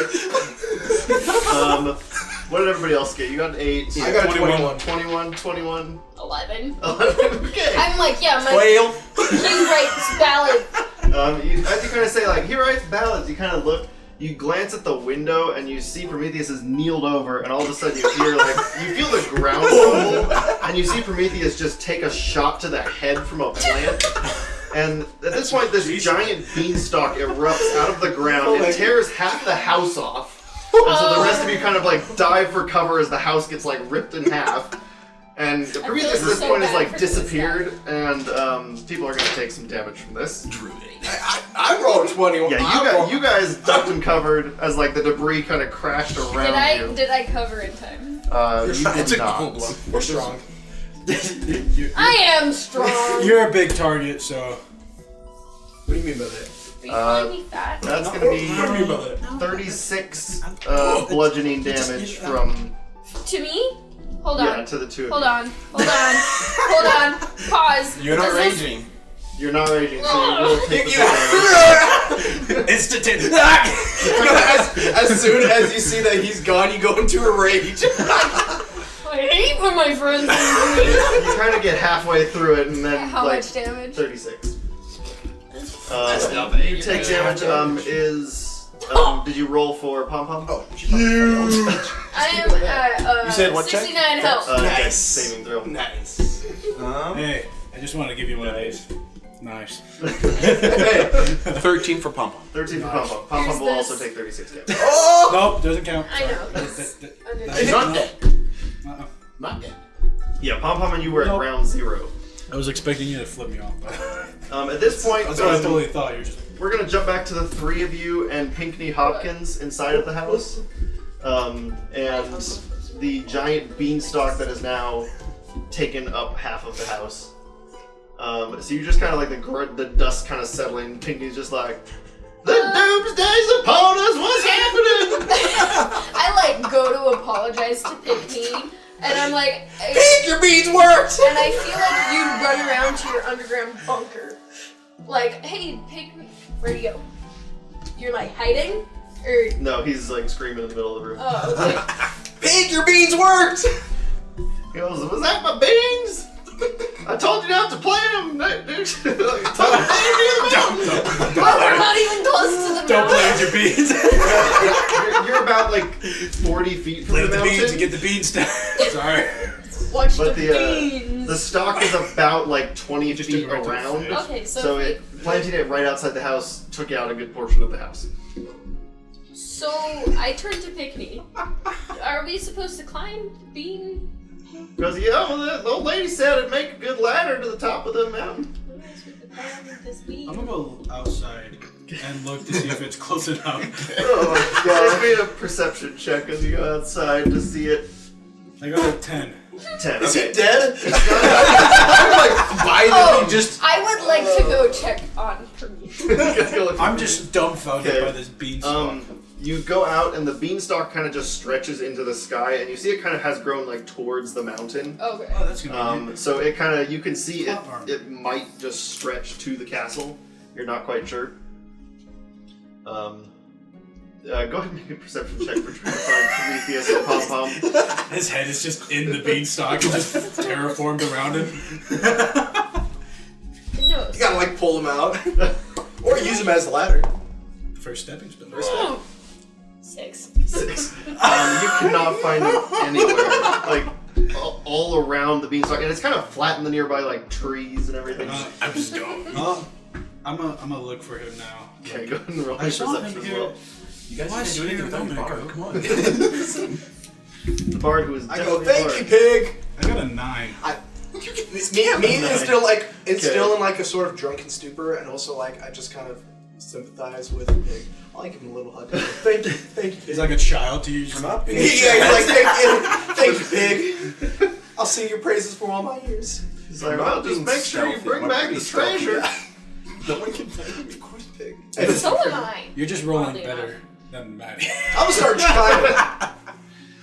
What did everybody else get? You got an 8. I got a 21. 21, 21, 11. 11. Okay. I'm like, yeah, my Whale. he writes ballad. As you kind of say, like, he writes ballads, you kind of look, you glance at the window, and you see Prometheus is kneeled over, and all of a sudden you hear, like, you feel the ground rumble, and you see Prometheus just take a shot to the head from a plant. And at this point, this giant beanstalk erupts out of the ground and tears half the house off. And so the rest of you kind of like dive for cover as the house gets like ripped in half. And Prometheus at this so point has bad like for this disappeared, and people are gonna take some damage from this. I rolled 21. Yeah, you guys ducked and covered as like the debris kind of crashed around you. Did I cover in time? You did not. We're strong. I am strong. You're a big target, so. What do you mean by that? Are you calling me fat? That's gonna be What do you mean by that? 36 bludgeoning damage from To me? Hold yeah on. to the two of Hold you. on. Hold on. Pause. You're not Does this- raging. You're not raging, so you will take the damage. Instant. As soon as you see that he's gone, you go into a rage. I hate when my friends leave me. You kind of get halfway through it, and then How like much damage? 36. not bad. You take damage. Did you roll for pom pom? Oh, I am at You said what check? 69 health. Nice. Dex saving throw. Nice. Hey, I just wanted to give you one of these. Nice. Hey, 13 for pom pom. 13 for pom pom. Pom Here's pom will this. also take 36 damage. Nope, doesn't count. I know. Sorry. That's That- He's that- not dead. Uh-uh. Not dead. Yeah, pom pom and you were at Nope. round 0. I was expecting you to flip me off. But At this point, that's what I totally thought. You're just. we're gonna jump back to the 3 of you and Pinkney Hopkins inside of the house, and the giant beanstalk that is now taken up half of the house. So you just kind of like the dust kind of settling. Pinky's just like, the doomsday's upon us. What's happening? I like go to apologize to Pinkney, and I'm like, Pink, your beans worked! and I feel like you'd run around to your underground bunker, like, hey, Pinkney, where'd you go? You're like hiding, or No, he's like screaming in the middle of the room. oh, okay. Pink, your beans worked! He goes, was that my beans? I told you not to plant them. We're not even close to the Don't play mountain. with your beans. you're about like 40 feet from Play the with the beans mountain. and get the beans down. Sorry. Watch But the beans. the stalk is about like 20 Just feet took it right to the around. face. Okay, so, So planting it right outside the house took out a good portion of the house. so I turned to Pinkney. Are we supposed to climb the bean? Because well, the old lady said it'd make a good ladder to the top of the mountain. I'm gonna go outside and look to see if it's close enough. Oh my god. Make me a perception check as you go outside to see it. I got a 10. 10. Is Okay. he dead? I'm like, by them, he just... I would like to go check on Prometheus. I'm just dumbfounded Okay. by this beanstalk. You go out and the beanstalk kind of just stretches into the sky, and you see it kind of has grown like towards the mountain. Okay. Oh, that's convenient. So it kind of, you can see it. Platform. It might just stretch to the castle. You're not quite sure. Go ahead and make a perception check for trying to find Prometheus and Pom Pom. His head is just in the beanstalk and just terraformed around him. No. You gotta like pull him out. Or use him as a ladder. First stepping stone. 6. 6. You cannot find it anywhere. Like all around the beanstalk, and it's kind of flat in the nearby like trees and everything. I'm just going. I'm gonna look for him now. Okay, go ahead and roll I your saw him perception as here. well. You guys Why can't do anything here a without moment Bard. ago? Come on. The bard who is I definitely go, thank a you, bard. pig! I got a 9. Me is still like, it's still in like a sort of drunken stupor, and also like, I just kind of sympathize with the pig. I like him a little hug. Thank you, pig. He's like a child to you. Just I'm not being Yeah, he's like, thank you, pig. I'll sing your praises for all my years. He's like, well, just make sure you bring back the treasure. No one can thank me, of course, pig. So am I. You're just rolling Probably better than Maddie. I'm gonna start climbing.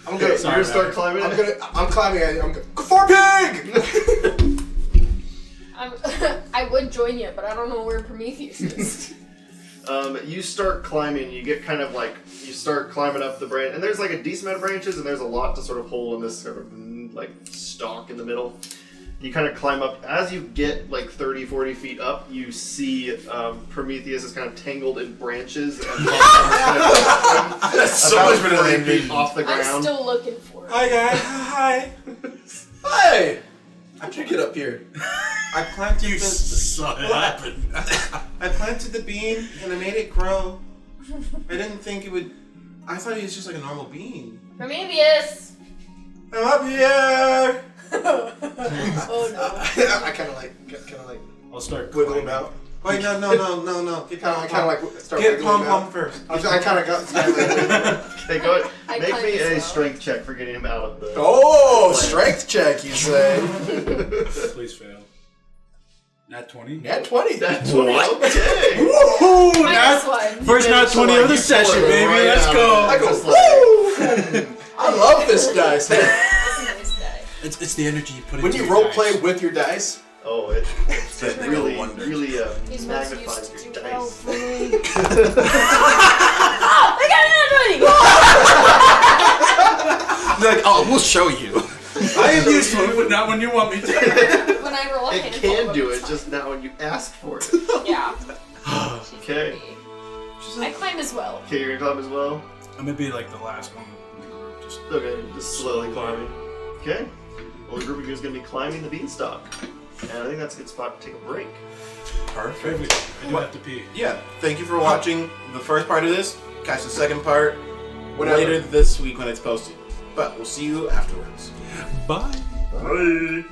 I'm Okay, gonna, so you're gonna start climbing. I'm climbing. I'm going, go for pig! I would join you, but I don't know where Prometheus is. You start climbing. You get kind of like you start climbing up the branch, and there's like a decent amount of branches, and there's a lot to sort of hold in this sort of like stalk in the middle. You kind of climb up. As you get like 30, 40 feet up, you see Prometheus is kind of tangled in branches and That's so much better than feet off the I'm ground. still looking for it. Hi guys. Hi. Hey! How'd you get up here? I planted You saw it happen. I planted the bean and I made it grow. I didn't think it would. I thought it was just like a normal bean. Prometheus! I'm up here. Oh no. I kind of like I'll start wiggle him climbing. out. Wait, no. Get Kind of like start Get wiggling Pom him Pom out. first. I kind of got. Okay, go ahead. I Make climb me as a well. strength check for getting him out of the. Oh, strength check, you say? Please fail. Nat 20. Nat 20. That's what? Okay. Woohoo! Minus 1. First nat 20 of the session, baby. Let's go. I go, Just woo! like- I love this dice. That's a nice guy. It's the energy you put When into you your role dice. play with your dice, Oh, it really, wonder. really He's most magnifies used your to well dice. for me. Oh, I got an They're like, oh, we'll show you. I am useful, but not when you want me to. When I roll a It handful can of do them, it, it's just not when you ask for it. fine. Yeah. Okay. I climb as well. Okay, you're gonna climb as well? I'm gonna be like the last one in the group. Just Okay, just slowly climbing. Okay. Well, the group of you is gonna be climbing the beanstalk. And I think that's a good spot to take a break. Perfect. perfect. I do have to pee. Yeah. Thank you for watching the first part of this. Catch the second part Whatever. later this week when it's posted. But we'll see you afterwards. Bye. Bye.